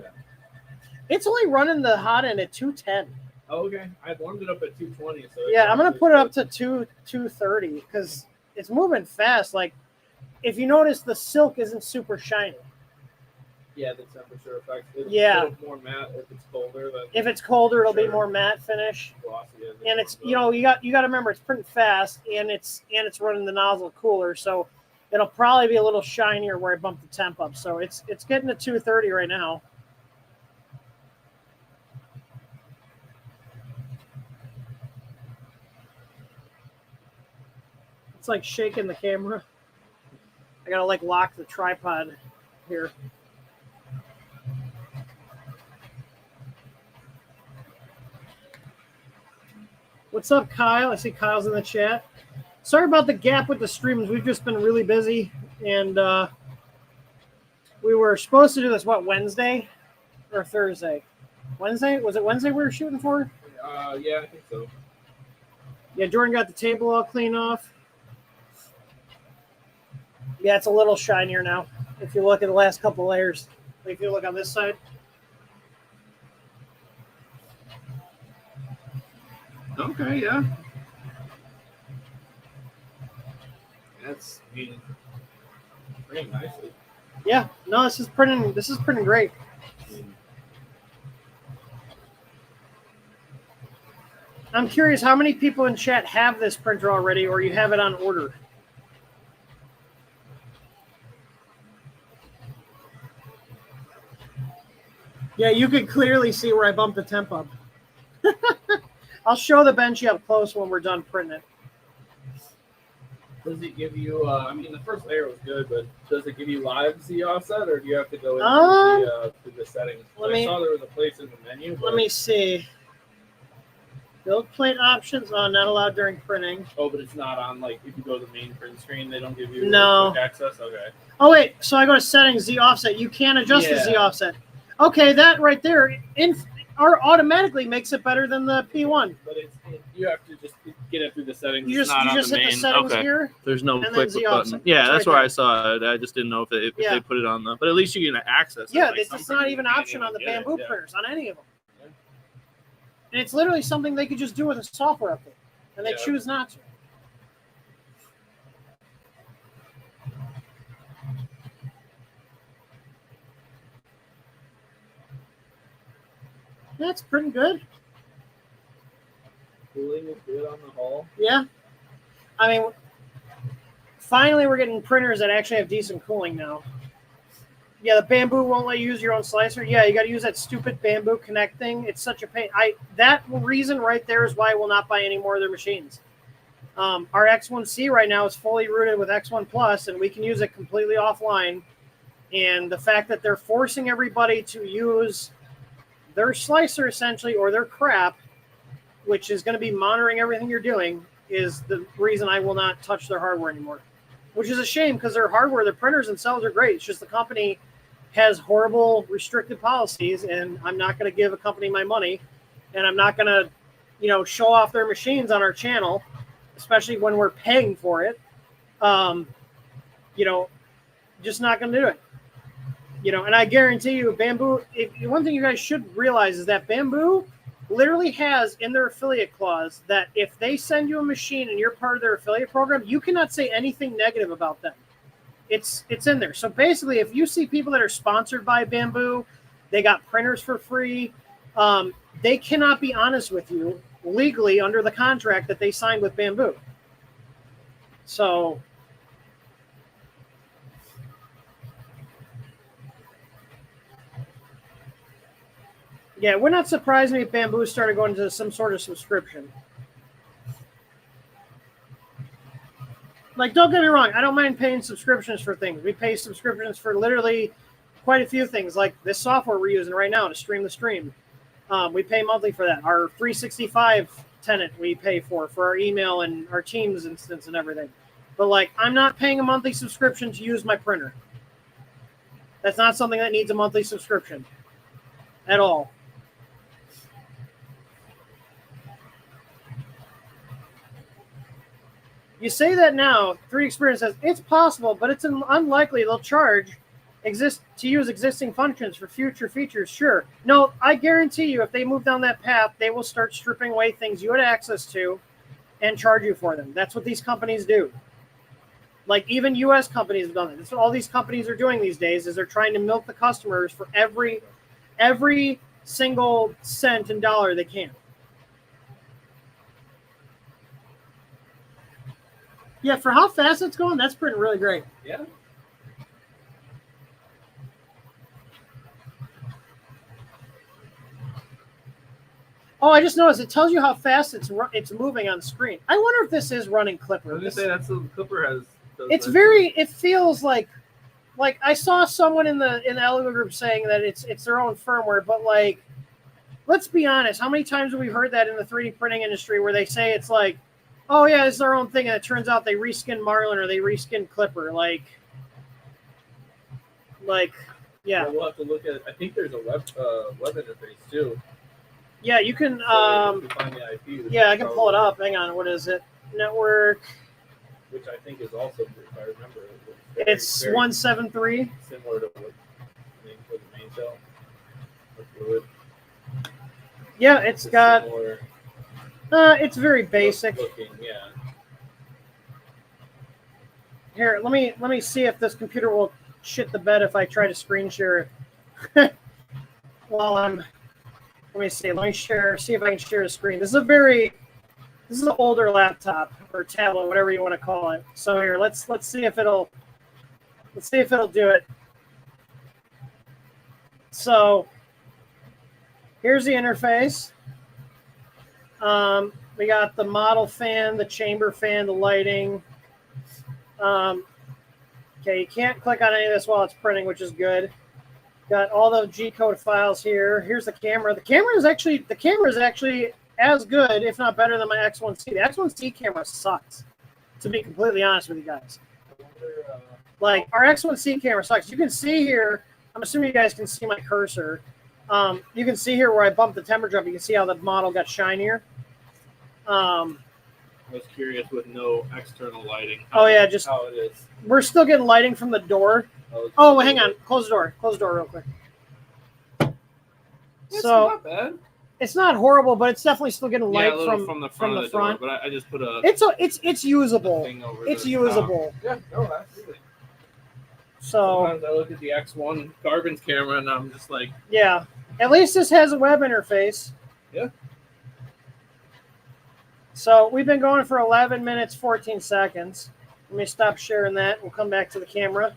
It's only running the hot end at 210. Oh, okay. I warmed it up at 220. So Yeah, I'm gonna put it up to 230 because it's moving fast. Like, if you notice, the silk isn't super shiny. Yeah, the temperature effect. It's more matte if it's colder. If it's colder, it'll be more matte finish. Glossy. And it's you got to remember it's printing fast and it's running the nozzle cooler, so it'll probably be a little shinier where I bump the temp up. So it's getting to 230 right now. It's like shaking the camera. I gotta like lock the tripod here. What's up, Kyle? I see Kyle's in the chat. Sorry about the gap with the streams. We've just been really busy, and we were supposed to do this, Wednesday or Thursday? Wednesday? Was it Wednesday we were shooting for? Yeah, I think so. Yeah, Jordan got the table all cleaned off. Yeah, it's a little shinier now. If you look at the last couple layers, like if you look on this side. Okay, yeah. That's printing nicely. Yeah, no, this is printing great. I'm curious how many people in chat have this printer already, or you have it on order. Yeah, you could clearly see where I bumped the temp up. I'll show the Benchy up close when we're done printing it. Does it give you, I mean, the first layer was good, but does it give you live Z offset, or do you have to go into the settings? I saw there was a place in the menu. Let me see. Build plate options, not allowed during printing. Oh, but it's not on, like, if you go to the main print screen, they don't give you quick access? Okay. Oh, wait, so I go to settings, Z offset. You can adjust the Z offset. Okay, that right there automatically makes it better than the P1. But you have to just get it through the settings. You just hit the settings here. There's no quick button. Yeah, that's where I saw it. I just didn't know if they put it on the. But at least you can access it. Yeah, it's not even an option on the bamboo printers, on any of them. Yeah. And it's literally something they could just do with a software update, and they choose not to. That's pretty good. Cooling is good on the hull. Yeah. I mean, finally we're getting printers that actually have decent cooling now. Yeah, the Bamboo won't let you use your own slicer. Yeah, you got to use that stupid Bamboo Connect thing. It's such a pain. That reason right there is why I will not buy any more of their machines. Our X1C right now is fully rooted with X1 Plus, and we can use it completely offline. And the fact that they're forcing everybody to use their slicer essentially, or their crap, which is going to be monitoring everything you're doing, is the reason I will not touch their hardware anymore. Which is a shame because their hardware, their printers themselves are great. It's just the company has horrible restricted policies, and I'm not going to give a company my money, and I'm not going to, show off their machines on our channel, especially when we're paying for it. Just not going to do it. And I guarantee you, Bamboo. One thing you guys should realize is that Bamboo literally has in their affiliate clause that if they send you a machine and you're part of their affiliate program, you cannot say anything negative about them. It's in there. So basically, if you see people that are sponsored by Bamboo, they got printers for free, they cannot be honest with you legally under the contract that they signed with Bamboo. So yeah, it would not surprise me if Bamboo started going to some sort of subscription. Like, don't get me wrong, I don't mind paying subscriptions for things. We pay subscriptions for literally quite a few things, like this software we're using right now to stream the stream. We pay monthly for that. Our 365 tenant we pay for our email and our Teams instance and everything. But, like, I'm not paying a monthly subscription to use my printer. That's not something that needs a monthly subscription at all. You say that now, 3D Experience says, it's possible, but it's unlikely they'll charge to use existing functions for future features. Sure. No, I guarantee you, if they move down that path, they will start stripping away things you had access to and charge you for them. That's what these companies do. Like, even U.S. companies have done it. That's what all these companies are doing these days, is they're trying to milk the customers for every single cent and dollar they can. Yeah, for how fast it's going, that's printing really great. Yeah. Oh, I just noticed it tells you how fast it's moving on screen. I wonder if this is running Clipper. I was gonna say that's what Clipper has. It feels like I saw someone in the Elegoo group saying that it's their own firmware, but, like, let's be honest, how many times have we heard that in the 3D printing industry where they say it's like, oh yeah, it's their own thing, and it turns out they reskin Marlin or they reskin Clipper, like yeah. We'll have to look at. I think there's a web interface too. Yeah, you can. So if find the IP, yeah, I can pull it up. Hang on, what is it? Network. Which I think is also, if I remember, It's 173. Similar to what the main cell. Fluid. Yeah, it's got. Similar it's very basic. looking, yeah. Here, let me see if this computer will shit the bed if I try to screen share it. Let me see. Let me see if I can share the screen. This is an older laptop or tablet, whatever you want to call it. So here, let's see if it'll do it. So here's the interface. We got the model fan, the chamber fan, the lighting. Okay, you can't click on any of this while it's printing, which is good. Got all the G-code files here. Here's the camera. The camera is actually as good, if not better, than my X1C. The X1C camera sucks, to be completely honest with you guys. Like, our X1C camera sucks. You can see here, I'm assuming you guys can see my cursor. You can see here where I bumped the temperature up. You can see how the model got shinier. I was curious with no external lighting. How it is. We're still getting lighting from the door. Oh, hang on. Close the door. Close the door real quick. It's not bad. It's not horrible, but it's definitely still getting light from the front of the door, but I just put a. It's usable. It's usable. Yeah, no, absolutely. So sometimes I look at the X1 Carbon's camera and I'm just like, yeah. At least this has a web interface. Yeah. So we've been going for 11 minutes, 14 seconds. Let me stop sharing that. We'll come back to the camera.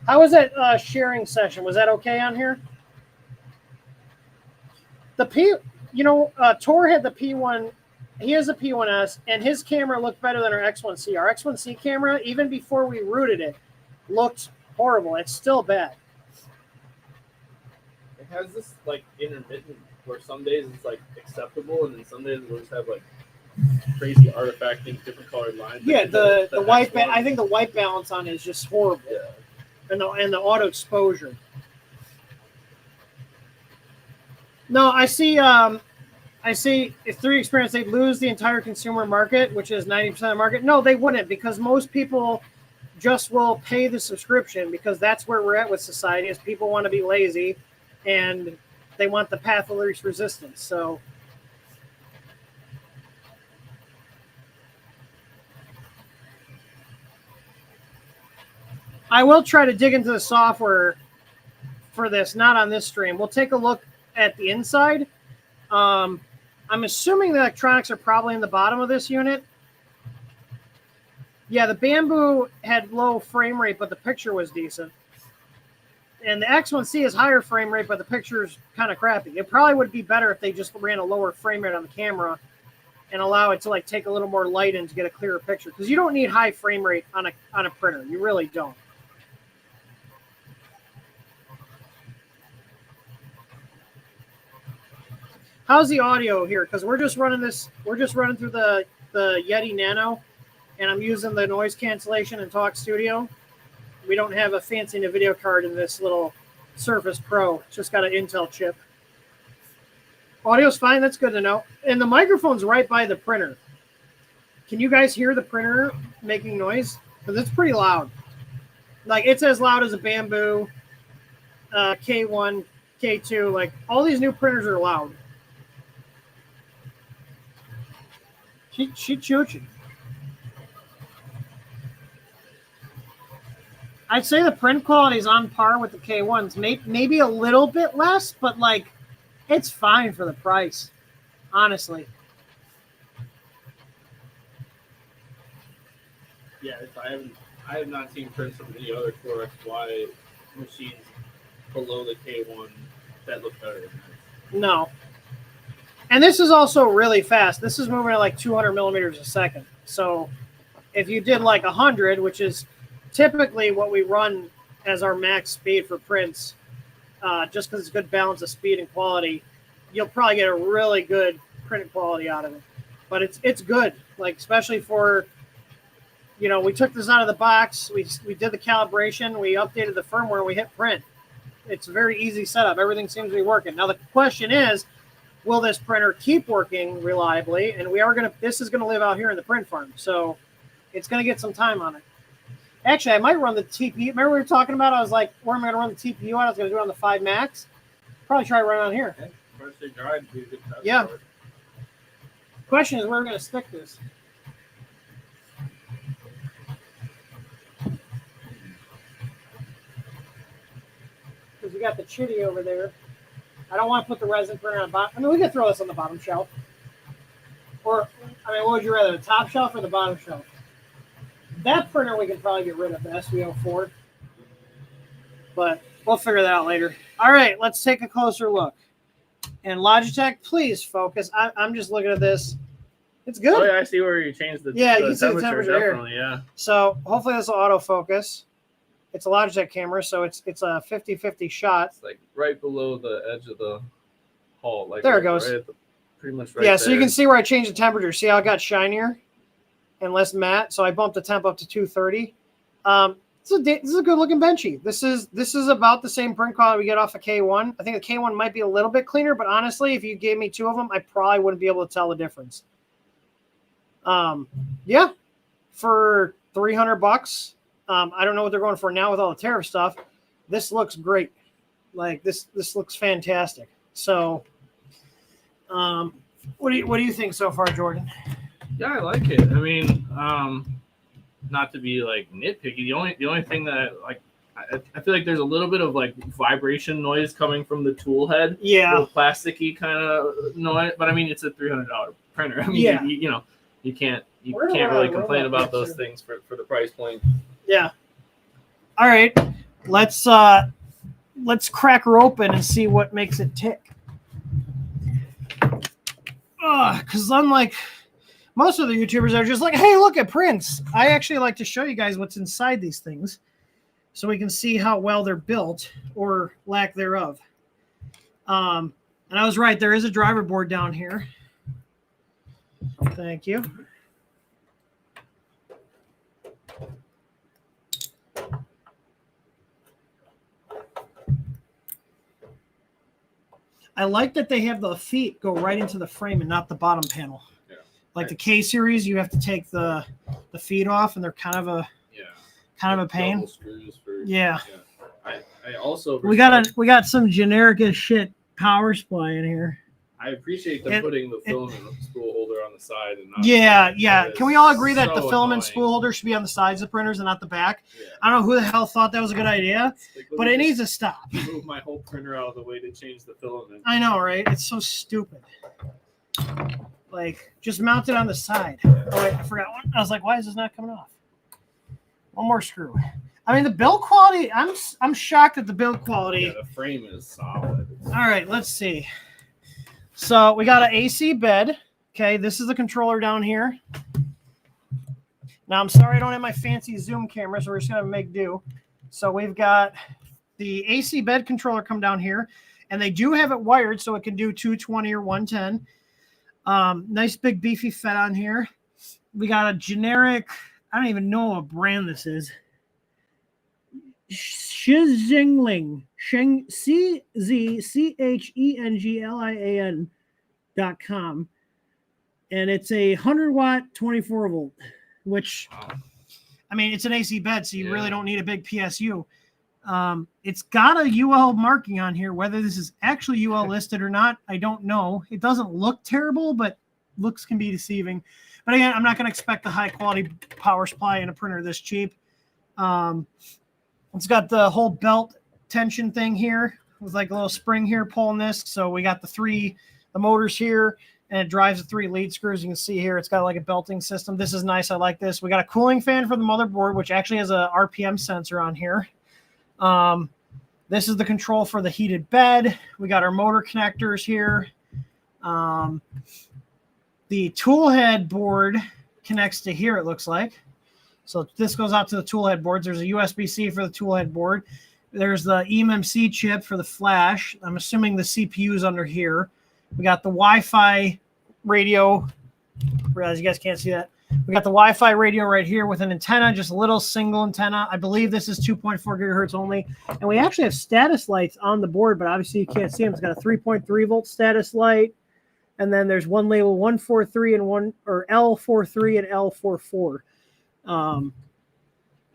How was that sharing session? Was that okay on here? The Tor had the P1. He has a P1S, and his camera looked better than our X1C. Our X1C camera, even before we rooted it, looked horrible. It's still bad. It has this like intermittent where some days it's like acceptable, and then some days we'll just have like crazy artifacting, different colored lines. Yeah, the white. I think the white balance on it is just horrible. Yeah. And the auto exposure. No, I see. If through experience they'd lose the entire consumer market, which is 90% of the market. No, they wouldn't, because most people just will pay the subscription, because that's where we're at with society. Is people want to be lazy, and they want the path of least resistance. So. I will try to dig into the software for this, not on this stream. We'll take a look at the inside. I'm assuming the electronics are probably in the bottom of this unit. Yeah, the Bamboo had low frame rate, but the picture was decent. And the X1C is higher frame rate, but the picture's kind of crappy. It probably would be better if they just ran a lower frame rate on the camera and allow it to like take a little more light in to get a clearer picture. Because you don't need high frame rate on a printer. You really don't. How's the audio here? Because we're just running through the Yeti Nano, and I'm using the noise cancellation in Talk Studio. We don't have a fancy NVIDIA card in this little Surface Pro. It's just got an Intel chip. Audio's fine. That's good to know. And the microphone's right by the printer. Can you guys hear the printer making noise? Because it's pretty loud. Like, it's as loud as a Bamboo, K1, K2. Like, all these new printers are loud. She chooching. I'd say the print quality is on par with the K1s. Maybe a little bit less, but like, it's fine for the price, honestly. Yeah, I have not seen prints from any other 4XY machines below the K1 that look better than this. No. And this is also really fast. This is moving at like 200 millimeters a second. So if you did like 100, which is typically what we run as our max speed for prints, just because it's good balance of speed and quality, you'll probably get a really good print quality out of it. But it's good, like especially for, we took this out of the box, we did the calibration, we updated the firmware, we hit print. It's a very easy setup. Everything seems to be working. Now the question is, will this printer keep working reliably? And this is gonna live out here in the print farm, so it's gonna get some time on it. Actually, I might run the TPU. Remember we were talking about? I was like, where am I gonna run the TPU on? I was gonna do it on the 5 Max. Probably try to run it on here. Okay. First day drive, do a good test. Yeah. Question is, where we're gonna stick this. Because we got the chitty over there. I don't want to put the resin printer on the bottom. I mean, we could throw this on the bottom shelf. Or, what would you rather, the top shelf or the bottom shelf? That printer we can probably get rid of, the SVO4. But we'll figure that out later. All right, let's take a closer look. And Logitech, please focus. I'm just looking at this. It's good. Oh, yeah, I see where you changed the you can see the temperature here. Definitely, yeah. So hopefully this will autofocus. It's a Logitech camera, so it's a 50-50 shot. It's like right below the edge of the hull. Like there it goes. Right pretty much right Yeah, there. so you can see where I changed the temperature. See how it got shinier and less matte? So I bumped the temp up to 230. This is a good looking benchy. This is about the same print quality we get off a K1. I think the K1 might be a little bit cleaner, but honestly, if you gave me 2 of them, I probably wouldn't be able to tell the difference. Yeah, for $300. I don't know what they're going for now with all the tariff stuff. This looks great. Like this looks fantastic. So, what do you think so far, Jordan? Yeah, I like it. I mean, not to be like nitpicky, the only thing that I feel like there's a little bit of like vibration noise coming from the tool head. Yeah, a plasticky kind of noise. But I mean, it's a $300 printer. I mean, yeah. you know, you can't Where do really I complain roll about up those to? things for the price point. Yeah. All right. Let's crack her open and see what makes it tick. Because unlike most of the YouTubers are just like, hey, look at prints. I actually like to show you guys what's inside these things so we can see how well they're built or lack thereof. And I was right. There is a driver board down here. Thank you. I like that they have the feet go right into the frame and not the bottom panel. Yeah. Like the K series, you have to take the feet off, and they're kind of a pain. Double screws for, Yeah. I also We got some generic as shit power supply in here. I appreciate them putting the filament spool holder on the side and not. Yeah. Can we all agree that the so filament annoying. spool holder should be on the sides of printers and not the back? Yeah. I don't know who the hell thought that was a good idea, Like, but it needs to stop. move my whole printer out of the way to change the filament. I know, right? It's so stupid. Like, just mount it on the side. Oh, wait, I forgot one. I was like, why is this not coming off? One more screw. I mean, the build quality, I'm shocked at the build quality. Yeah, the frame is solid. All right, let's see. So we got an AC bed. Okay, this is the controller down here. Now, I'm sorry I don't have my fancy zoom camera, so we're just going to make do. So we've got the AC bed controller come down here, and they do have it wired so it can do 220 or 110. Nice big beefy FET on here. We got a generic, I don't even know what brand this is. Shizhengling, CZCHENGLIAN.com. And it's a 100-watt, 24-volt, which, I mean, it's an AC bed, so you really don't need a big PSU. It's got a UL marking on here. Whether this is actually UL listed or not, I don't know. It doesn't look terrible, but looks can be deceiving. But again, I'm not going to expect a high-quality power supply in a printer this cheap. It's got the whole belt tension thing here with like a little spring here pulling this. So we got the motors here, and it drives the 3 lead screws. You can see here it's got like a belting system. This is nice. I like this. We got a cooling fan for the motherboard, which actually has a RPM sensor on here. This is the control for the heated bed. We got our motor connectors here. The tool head board connects to here, it looks like. So this goes out to the tool head boards. There's a USB-C for the tool head board. There's the eMMC chip for the flash. I'm assuming the CPU is under here. We got the Wi-Fi radio. Realize you guys can't see that. We got the Wi-Fi radio right here with an antenna, just a little single antenna. I believe this is 2.4 gigahertz only. And we actually have status lights on the board, but obviously you can't see them. It's got a 3.3 volt status light. And then there's one label 143 and one, or L43 and L44.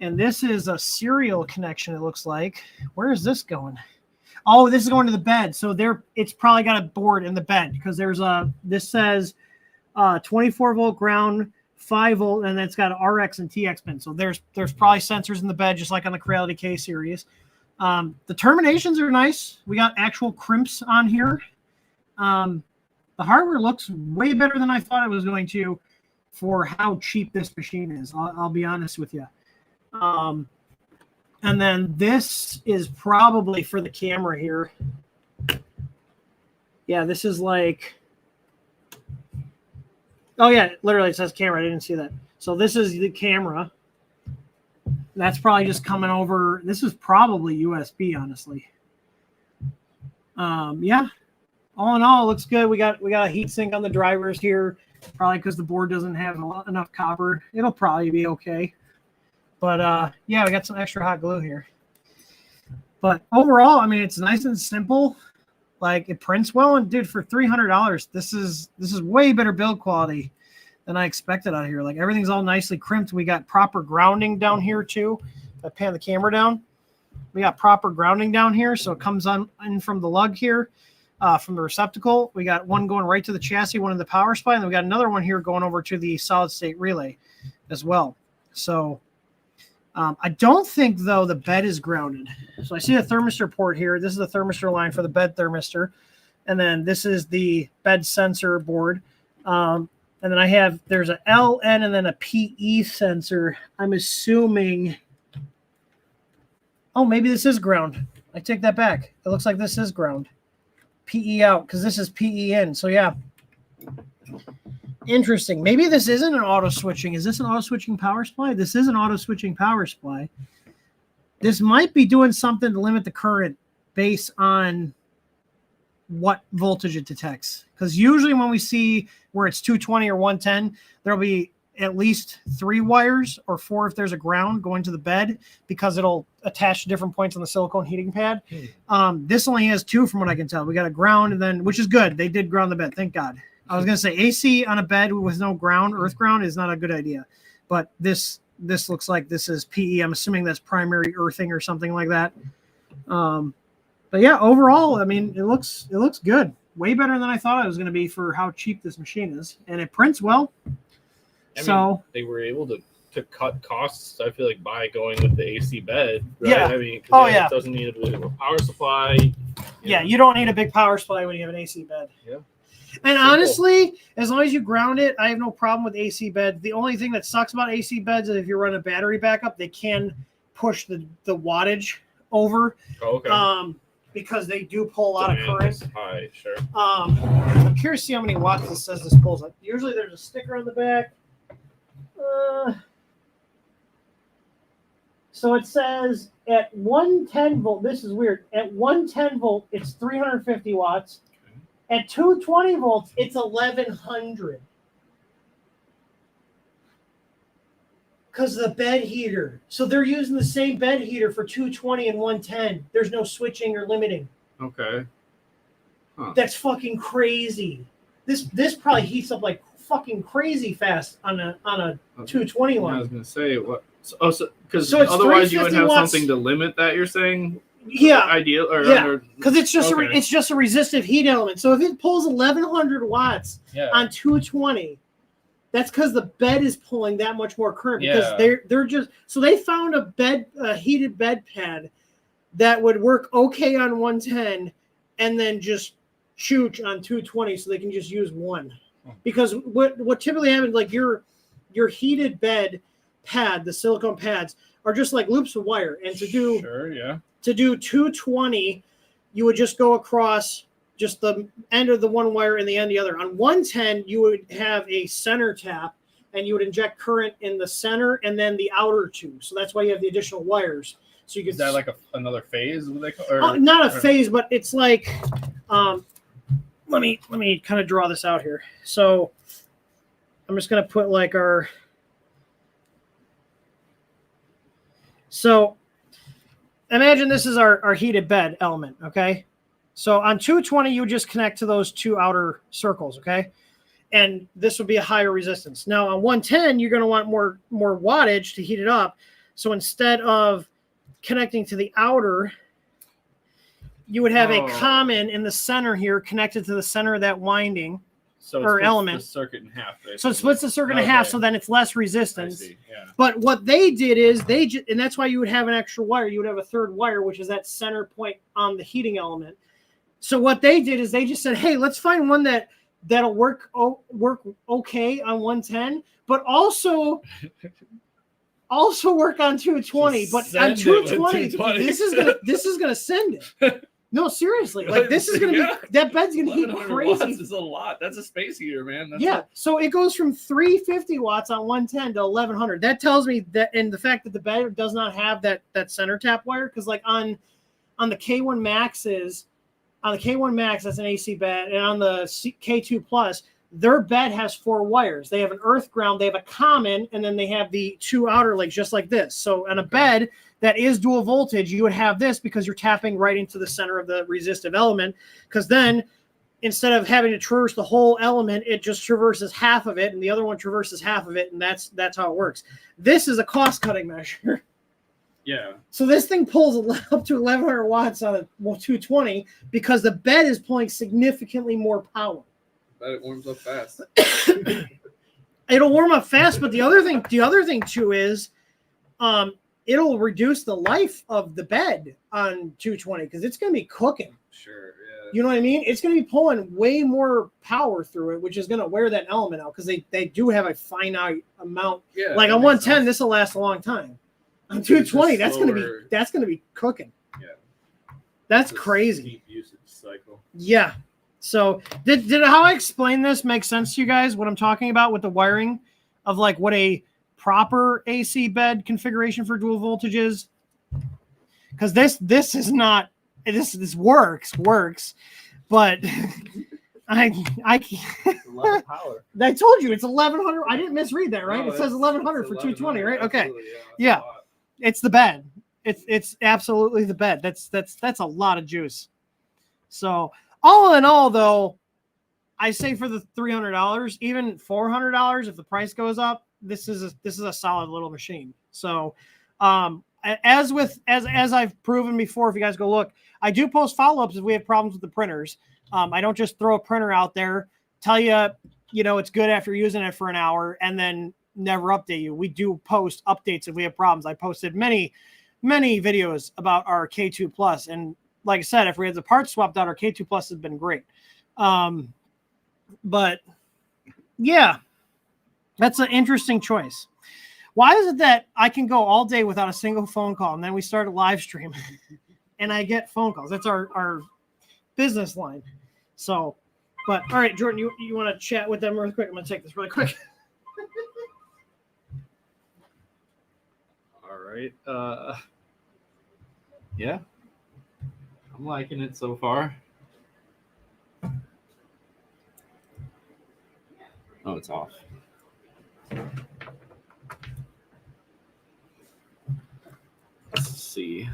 And this is a serial connection, it looks like. Where is this going? Oh, this is going to the bed. So it's probably got a board in the bed because this says 24 volt ground, 5 volt, and it's got an RX and TX pin. So there's probably sensors in the bed, just like on the Creality K series. The terminations are nice. We got actual crimps on here. The hardware looks way better than I thought it was going to for how cheap this machine is. I'll be honest with you. And then this is probably for the camera here. Yeah, this is like, oh yeah, literally it says camera. I didn't see that. So this is the camera. That's probably just coming over. This is probably USB, honestly. Yeah. All in all, it looks good. We got a heat sink on the drivers here, probably because the board doesn't have enough copper. It'll probably be okay. But yeah, we got some extra hot glue here. But overall, I mean, it's nice and simple. Like, it prints well, and dude, for $300, this is way better build quality than I expected out of here. Like, everything's all nicely crimped. We got proper grounding down here too. If I pan the camera down, we got proper grounding down here, so it comes in from the lug here. From the receptacle, we got one going right to the chassis, one in the power supply, and then we got another one here going over to the solid state relay as well. So I don't think, though, the bed is grounded. So I see a thermistor port here. This is the thermistor line for the bed thermistor. And then this is the bed sensor board. And then there's a LN and then a PE sensor. I'm assuming, oh, maybe this is ground. I take that back. It looks like this is ground. PE out, because this is PE in. So yeah. Interesting. Maybe this isn't an auto switching. Is this an auto switching power supply? This is an auto switching power supply. This might be doing something to limit the current based on what voltage it detects. Because usually when we see where it's 220 or 110, there'll be at least 3 wires or 4 if there's a ground going to the bed, because it'll attach to different points on the silicone heating pad. This only has 2 from what I can tell. We got a ground, and then, which is good. They did ground the bed. Thank God. I was going to say AC on a bed with no ground, earth ground, is not a good idea. But this looks like this is PE. I'm assuming that's primary earthing or something like that. But yeah, overall, I mean, it looks good. Way better than I thought it was going to be for how cheap this machine is. And it prints well. I mean, they were able to cut costs, I feel like, by going with the AC bed, right? Yeah. I mean, it doesn't need a power supply. You don't need a big power supply when you have an AC bed. Yeah. And honestly, as long as you ground it, I have no problem with AC beds. The only thing that sucks about AC beds is if you run a battery backup, they can push the wattage over. Oh, okay. Because they do pull a lot of current. High, sure. I'm curious to see how many watts this says this pulls. Usually there's a sticker on the back. So it says at 110 volt, this is weird. At 110 volt, it's 350 watts. At 220 volts, it's 1100. Because of the bed heater. So they're using the same bed heater for 220 and 110. There's no switching or limiting. Okay. Huh. That's fucking crazy. This probably heats up like fucking crazy fast on a 220 one. I was gonna say what? Because So it's otherwise you would 350 have watts. something to limit that. You're saying? Yeah. Ideal or yeah. Because it's just okay. it's just a resistive heat element. So if it pulls 1100 watts on 220, that's because the bed is pulling that much more current. Because they're just so they found a heated bed pad that would work okay on 110 and then just shoot on 220, so they can just use one. Because what typically happens, like your heated bed pad, the silicone pads are just like loops of wire, and to do 220, you would just go across just the end of the one wire and the end of the other. On 110, you would have a center tap, and you would inject current in the center and then the outer two. So that's why you have the additional wires. So you could. Is that like another phase? Not a phase, but it's like. Let me kind of draw this out here. So I'm just going to put like our. So imagine this is our heated bed element, okay? So on 220, you would just connect to those 2 outer circles, okay? And this would be a higher resistance. Now on 110, you're going to want more wattage to heat it up. So instead of connecting to the outer, you would have a common in the center here connected to the center of that winding or element. The circuit in half. Basically. So it splits the circuit in half, so then it's less resistance. I see. Yeah. But what they did is and that's why you would have an extra wire. You would have a third wire, which is that center point on the heating element. So what they did is they just said, hey, let's find one that'll work okay on 110, but also work on 220. But on 220, this is gonna send it. No, seriously, like this is gonna be that bed's gonna heat crazy. Watts is a lot. That's a space heater, man. So it goes from 350 watts on 110 to 1100. That tells me that, and the fact that the bed does not have that center tap wire, because like on the K1 Maxes, on the K1 Max, that's an AC bed, and on the K2 Plus, their bed has 4 wires. They have an earth ground, they have a common, and then they have the 2 outer legs, just like this. So on a bed that is dual voltage, you would have this because you're tapping right into the center of the resistive element. Because then instead of having to traverse the whole element, it just traverses half of it, and the other one traverses half of it, and that's how it works. This is a cost-cutting measure. Yeah. So this thing pulls up to 1100 watts on a 220 because the bed is pulling significantly more power. But it warms up fast. It'll warm up fast, but the other thing too is, it'll reduce the life of the bed on 220 because it's going to be cooking. Sure. You know what I mean? It's going to be pulling way more power through it, which is going to wear that element out because they do have a finite amount. Yeah, Like on 110, this will last a long time. On 220, that's going to be cooking. Yeah, that's crazy. Deep usage cycle. Yeah. So did how I explain this make sense to you guys? What I'm talking about with the wiring of like what a proper AC bed configuration for dual voltage is? Because this is not. This works, but I 11 power. I told you it's 1100. I didn't misread that, right? No, it says 1100 for 220, right? Okay, Yeah, it's the bed. It's absolutely the bed. That's a lot of juice. So all in all, though, I say for the $300, even $400, if the price goes up, this is a solid little machine. So, as I've proven before, if you guys go look, I do post follow-ups if we have problems with the printers. I don't just throw a printer out there, tell you, it's good after using it for an hour, and then never update you. We do post updates if we have problems. I posted many videos about our K2 Plus, and like I said, if we had the parts swapped out, our K2 Plus has been great. But yeah, that's an interesting choice. Why is it that I can go all day without a single phone call, and then we start a live stream and I get phone calls? That's our business line. So, but all right, Jordan, you want to chat with them real quick? I'm going to take this really quick. All right. Yeah. I'm liking it so far. Oh, it's off. Let's see.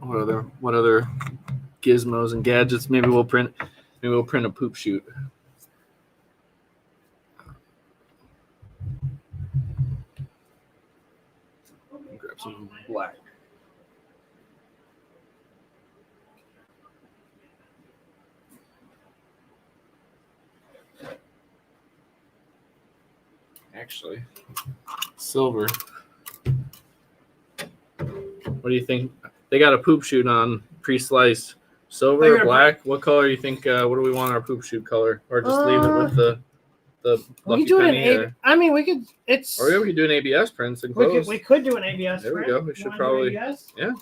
What other gizmos and gadgets? Maybe we'll print a poop chute. Grab some black. Actually, silver. What do you think? They got a poop chute on pre-sliced. Silver or black? What color do you think? What do we want our poop chute color? Or just leave it with the we do an I mean, we could. Or we could do an ABS prints and close. We could do an ABS. There print. we go. We should probably. Yeah. Yeah.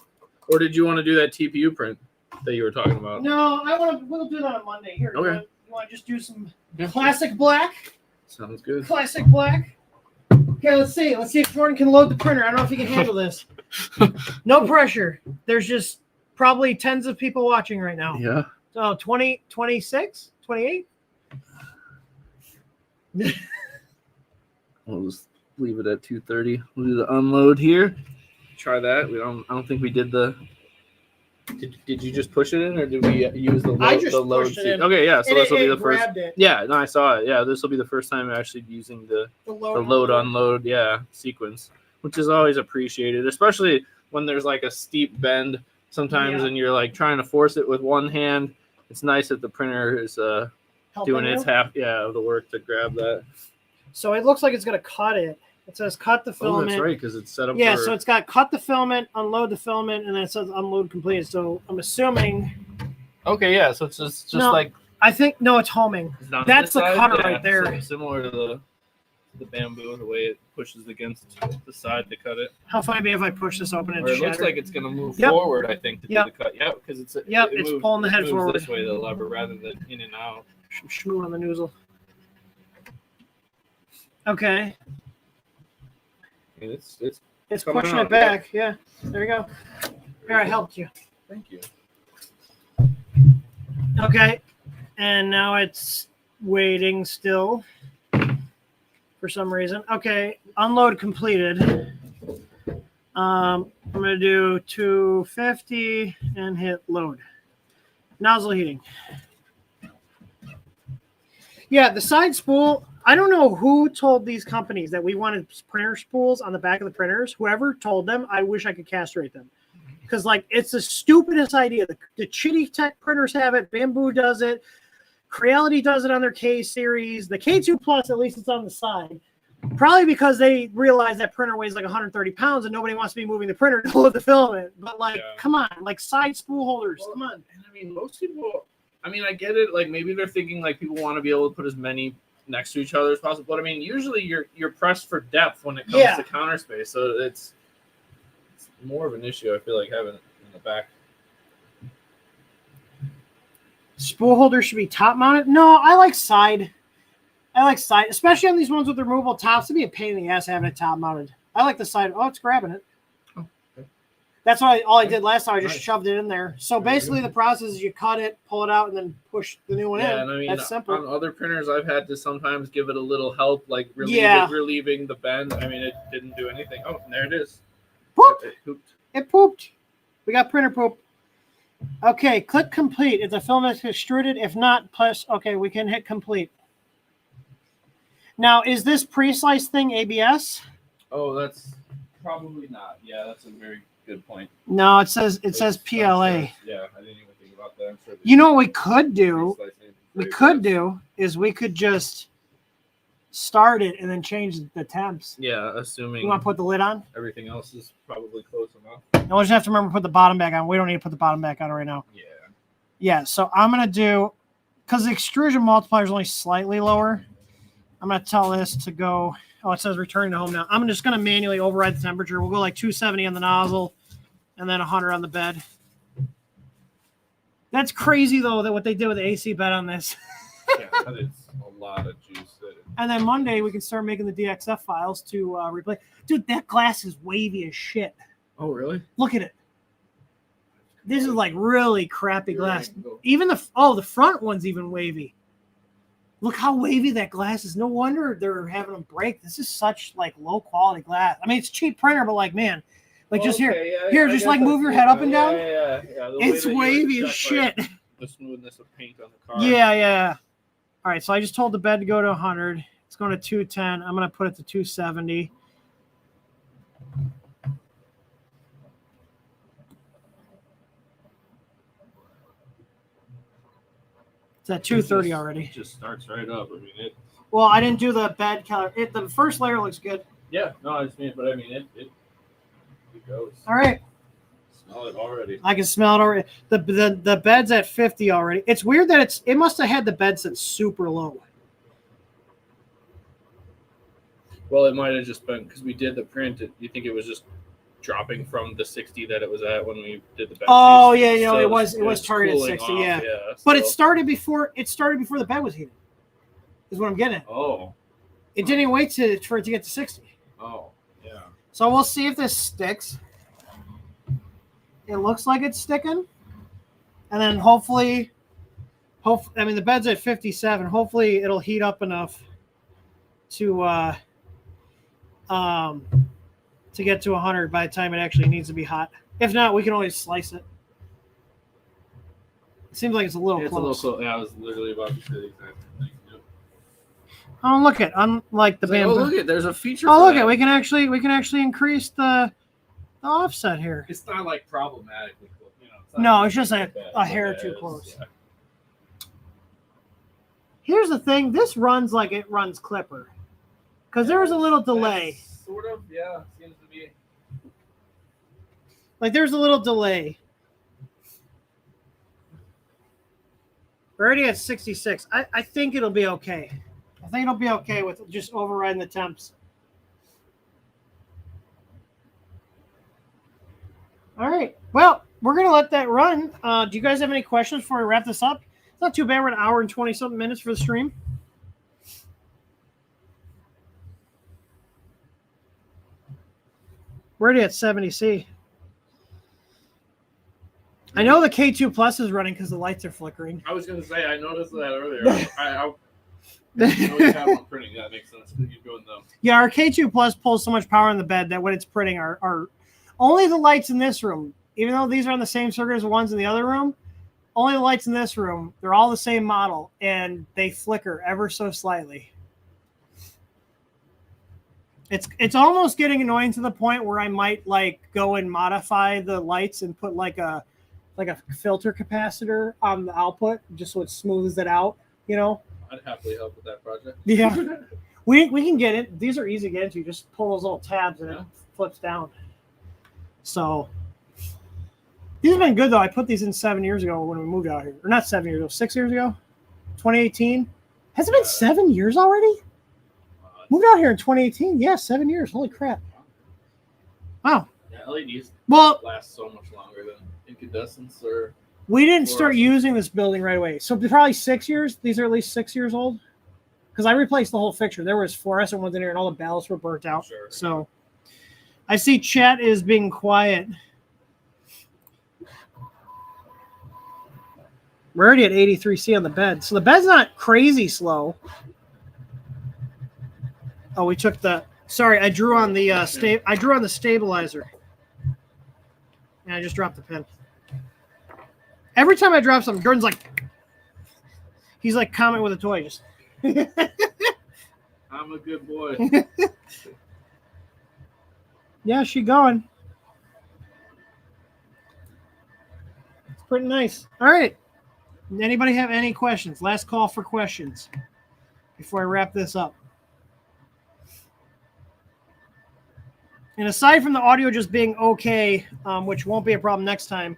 Or did you want to do that TPU print that you were talking about? No, we'll do that on Monday. Here. Okay. You want to just do some classic black? Sounds good. Classic black. Okay, let's see. Let's see if Jordan can load the printer. I don't know if he can handle this. No pressure. There's just probably tens of people watching right now. Yeah. So 20, 26, 28? We'll just leave it at 230. We'll do the unload here. Try that. I don't think we did the. Did you just push it in, or did we use the load? I just load pushed it in. Okay, yeah. So this will be the first. It. Yeah, no, I saw it. Yeah, this will be the first time actually using the load unload sequence, which is always appreciated, especially when there's like a steep bend sometimes, and you're like trying to force it with one hand. It's nice that the printer is doing its half of the work to grab that. So it looks like it's going to cut it. It says cut the filament. Oh, that's right, because it's set up. Yeah, so it's got cut the filament, unload the filament, and then it says unload completed. So I'm assuming. Okay, yeah. So it's just no, like. I think no, it's homing. That's the cutter right there. So similar to the bamboo, the way it pushes against the side to cut it. How funny be if I push this open and it looks like it's going to move forward. I think to do the cut. Yeah, because it's it's moves, pulling the head forward this way, the lever, rather than in and out. Schmoo on the nozzle. Okay. It's pushing it back. Yeah. There you go. Here, I helped you. Thank you. Okay. And now it's waiting still for some reason. Okay. Unload completed. I'm going to do 250 and hit load. Nozzle heating. Yeah, the side spool. I don't know who told these companies that we wanted printer spools on the back of the printers. Whoever told them, I wish I could castrate them. Because, like, it's the stupidest idea. The Chitty Tech printers have it. Bamboo does it. Creality does it on their K series. The K2 Plus, at least it's on the side. Probably because they realize that printer weighs like 130 pounds and nobody wants to be moving the printer to load the filament. But, like, come on. Like, side spool holders. Come on. And, I mean, most people... I mean, I get it. Like maybe they're thinking like people want to be able to put as many next to each other as possible. But I mean, usually you're pressed for depth when it comes to counter space, so it's more of an issue. I feel like having it in the back. Spool holder should be top mounted. No, I like side. Especially on these ones with removable tops. It'd be a pain in the ass having it top mounted. I like the side. Oh, it's grabbing it. Oh, okay. That's what all I did last time. I just shoved it in there. So basically, the process is you cut it, pull it out, and then push the new one in. And I mean, that's simple. On other printers, I've had to sometimes give it a little help, like relieving the bend. I mean, it didn't do anything. Oh, and there it is. Poop. It pooped. It pooped. We got printer poop. Okay, click complete. If the film is extruded, if not, plus, okay, we can hit complete. Now, is this pre-slice thing ABS? Oh, that's probably not. Yeah, that's a very good point. No, it says PLA. Yeah, I didn't even think about that. I'm sure you know what we could do? We could just start it and then change the temps. Yeah, assuming You want to put the lid on? everything else is probably close enough. No, we just have to remember to put the bottom back on. We don't need to put the bottom back on right now. Yeah. Yeah, so I'm going to do, because the extrusion multiplier is only slightly lower, I'm going to tell this to go, it says returning to home now. I'm just going to manually override the temperature. We'll go like 270 on the nozzle and then 100 on the bed. That's crazy, though, that what they did with the AC bed on this. Yeah, that is a lot of juice. And then Monday, we can start making the DXF files to replace. Dude, that glass is wavy as shit. Oh, really? Look at it. This is like really crappy glass. Even the front one's even wavy. Look how wavy that glass is. No wonder they're having them break. This is such like low quality glass. I mean, it's cheap printer, but like, man, like just just like move your head up and down. Yeah. It's wavy as shit. Like, the smoothness of paint on the car. Yeah. All right, so I just told the bed to go to 100. It's going to 210. I'm going to put it to 270. It's at 230 already. It just starts right up. I mean, it. Well, I didn't do the bed color. The first layer looks good. Yeah, no, I just mean, but I mean, it goes. All right. Smell it already. I can smell it already. The bed's at 50 already. It's weird that it must have had the bed set super low. Well, it might have just been because we did the print. You think it was just dropping from the 60 that it was at when we did the bed? Oh yeah, it was targeted 60. Off, yeah, so. But it started before the bed was heated. Is what I'm getting at. Oh. It didn't even wait for it to get to 60. Oh yeah. So we'll see if this sticks. It looks like it's sticking, and then hopefully, I mean the bed's at 57. Hopefully it'll heat up enough to get to 100 by the time it actually needs to be hot. If not, we can always slice it. It seems like it's a little close. A little close. Yeah, I was literally about to say the exact thing. Yep. Oh, look at unlike the bamboo. Oh, look at there's a feature. Oh, look at we can actually increase the offset here. It's not like problematic. It's just a hair too close. Yeah. Here's the thing. This runs like it runs Clipper. Because there was a little delay. Sort of, yeah. Seems to be. Like there's a little delay. We're already at 66. I think it'll be okay. I think it'll be okay with just overriding the temps. All right. Well, we're going to let that run. Do you guys have any questions before we wrap this up? It's not too bad. We're an hour and 20-something minutes for the stream. We're already at 70C. I know the K2 Plus is running because the lights are flickering. I was going to say, I noticed that earlier. I always have one printing. That makes sense because you're doing them. Yeah, our K2 Plus pulls so much power in the bed that when it's printing, are only the lights in this room, even though these are on the same circuit as the ones in the other room, only the lights in this room, they're all the same model, and they flicker ever so slightly. It's almost getting annoying to the point where I might like go and modify the lights and put like a filter capacitor on the output just so it smooths it out, you know. I'd happily help with that project. Yeah. we can get it. These are easy to get into. You just pull those little tabs and it flips down. So These have been good though. I put these in 7 years ago when we moved out here, or not 7 years ago, 6 years ago, 2018. Has it been 7 years already? Moved out here in 2018. Yeah, 7 years. Holy crap! Wow. Yeah, LEDs last so much longer than incandescents or. We didn't start using this building right away, so probably 6 years. These are at least 6 years old. Because I replaced the whole fixture. There was fluorescent ones in here, and all the ballasts were burnt out. Sure. So, I see chat is being quiet. We're already at 83C on the bed, so the bed's not crazy slow. Oh, we took the. Sorry, I drew on the I drew on the stabilizer, and I just dropped the pen. Every time I drop something, Jordan's like, he's like Comet with a toy. Just. I'm a good boy. Yeah, she going. It's pretty nice. All right. Anybody have any questions? Last call for questions before I wrap this up. And aside from the audio just being okay, which won't be a problem next time,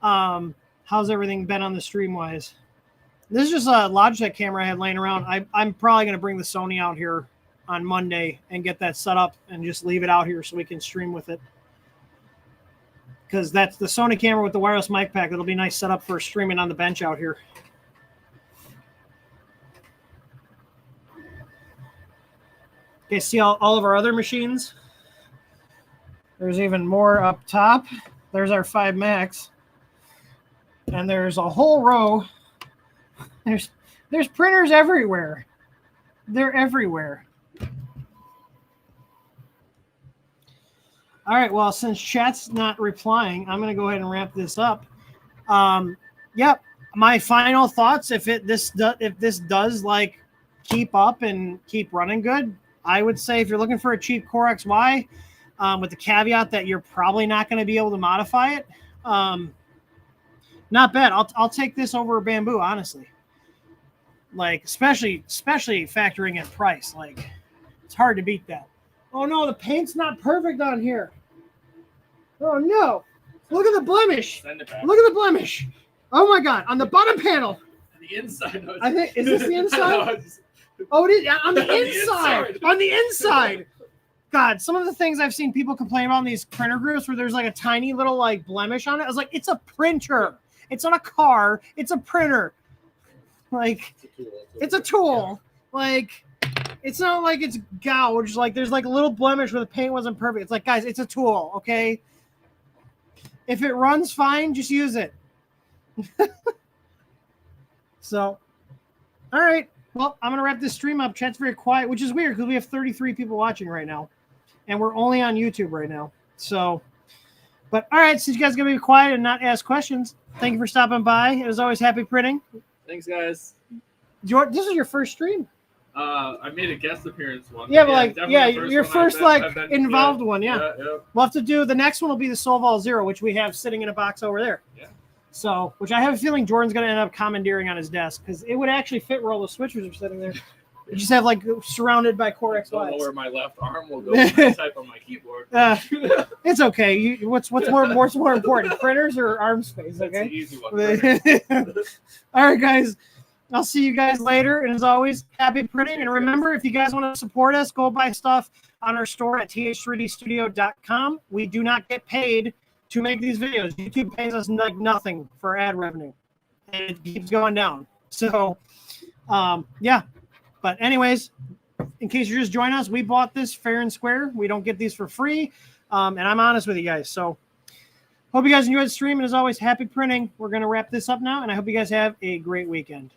how's everything been on the stream wise? This is just a Logitech camera I had laying around. I'm probably going to bring the Sony out here on Monday and get that set up and just leave it out here so we can stream with it. Because that's the Sony camera with the wireless mic pack. It'll be nice setup for streaming on the bench out here. Okay, see all of our other machines? There's even more up top. There's our 5 Max. And there's a whole row. There's printers everywhere. They're everywhere. All right, well, since chat's not replying, I'm going to go ahead and wrap this up. Yep, my final thoughts, if this does like keep up and keep running good, I would say if you're looking for a cheap Core XY, with the caveat that you're probably not going to be able to modify it, not bad. I'll take this over a Bamboo, honestly. Like, especially factoring in price. Like, it's hard to beat that. Oh no, the paint's not perfect on here. Oh no. Look at the blemish. Send it back. Look at the blemish. Oh my god, on the bottom panel. The inside. No, I think, is this the inside? Oh, it is on the inside. On the inside. God, some of the things I've seen people complain about in these printer groups where there's like a tiny little like blemish on it. I was like, it's a printer. It's not a car. It's a printer. Like, it's a tool. Like, it's not like it's gouged. Like, there's like a little blemish where the paint wasn't perfect. It's like, guys, it's a tool, okay? If it runs fine, just use it. So, all right. Well, I'm going to wrap this stream up. Chat's very quiet, which is weird because we have 33 people watching right now. And we're only on YouTube right now. So, but all right, since you guys are going to be quiet and not ask questions, thank you for stopping by. It was always happy printing. Thanks, guys. This is your first stream. I made a guest appearance once. Yeah, but your first involved one. Yeah. Yeah. We'll have to do the next one. Will be the Solval Zero, which we have sitting in a box over there. Yeah. So, which I have a feeling Jordan's going to end up commandeering on his desk because it would actually fit where all the switchers are sitting there. You just have like surrounded by Core XYs. I don't know where my left arm will go when I type on my keyboard. It's okay. What's more important, printers or arm space? Okay. That's an easy one. All right, guys. I'll see you guys later. And as always, happy printing. And remember, if you guys want to support us, go buy stuff on our store at th3dstudio.com. We do not get paid to make these videos. YouTube pays us like nothing for ad revenue. And it keeps going down. So, yeah. But anyways, in case you're just joining us, we bought this fair and square. We don't get these for free. And I'm honest with you guys. So hope you guys enjoyed the stream. And as always, happy printing. We're going to wrap this up now. And I hope you guys have a great weekend.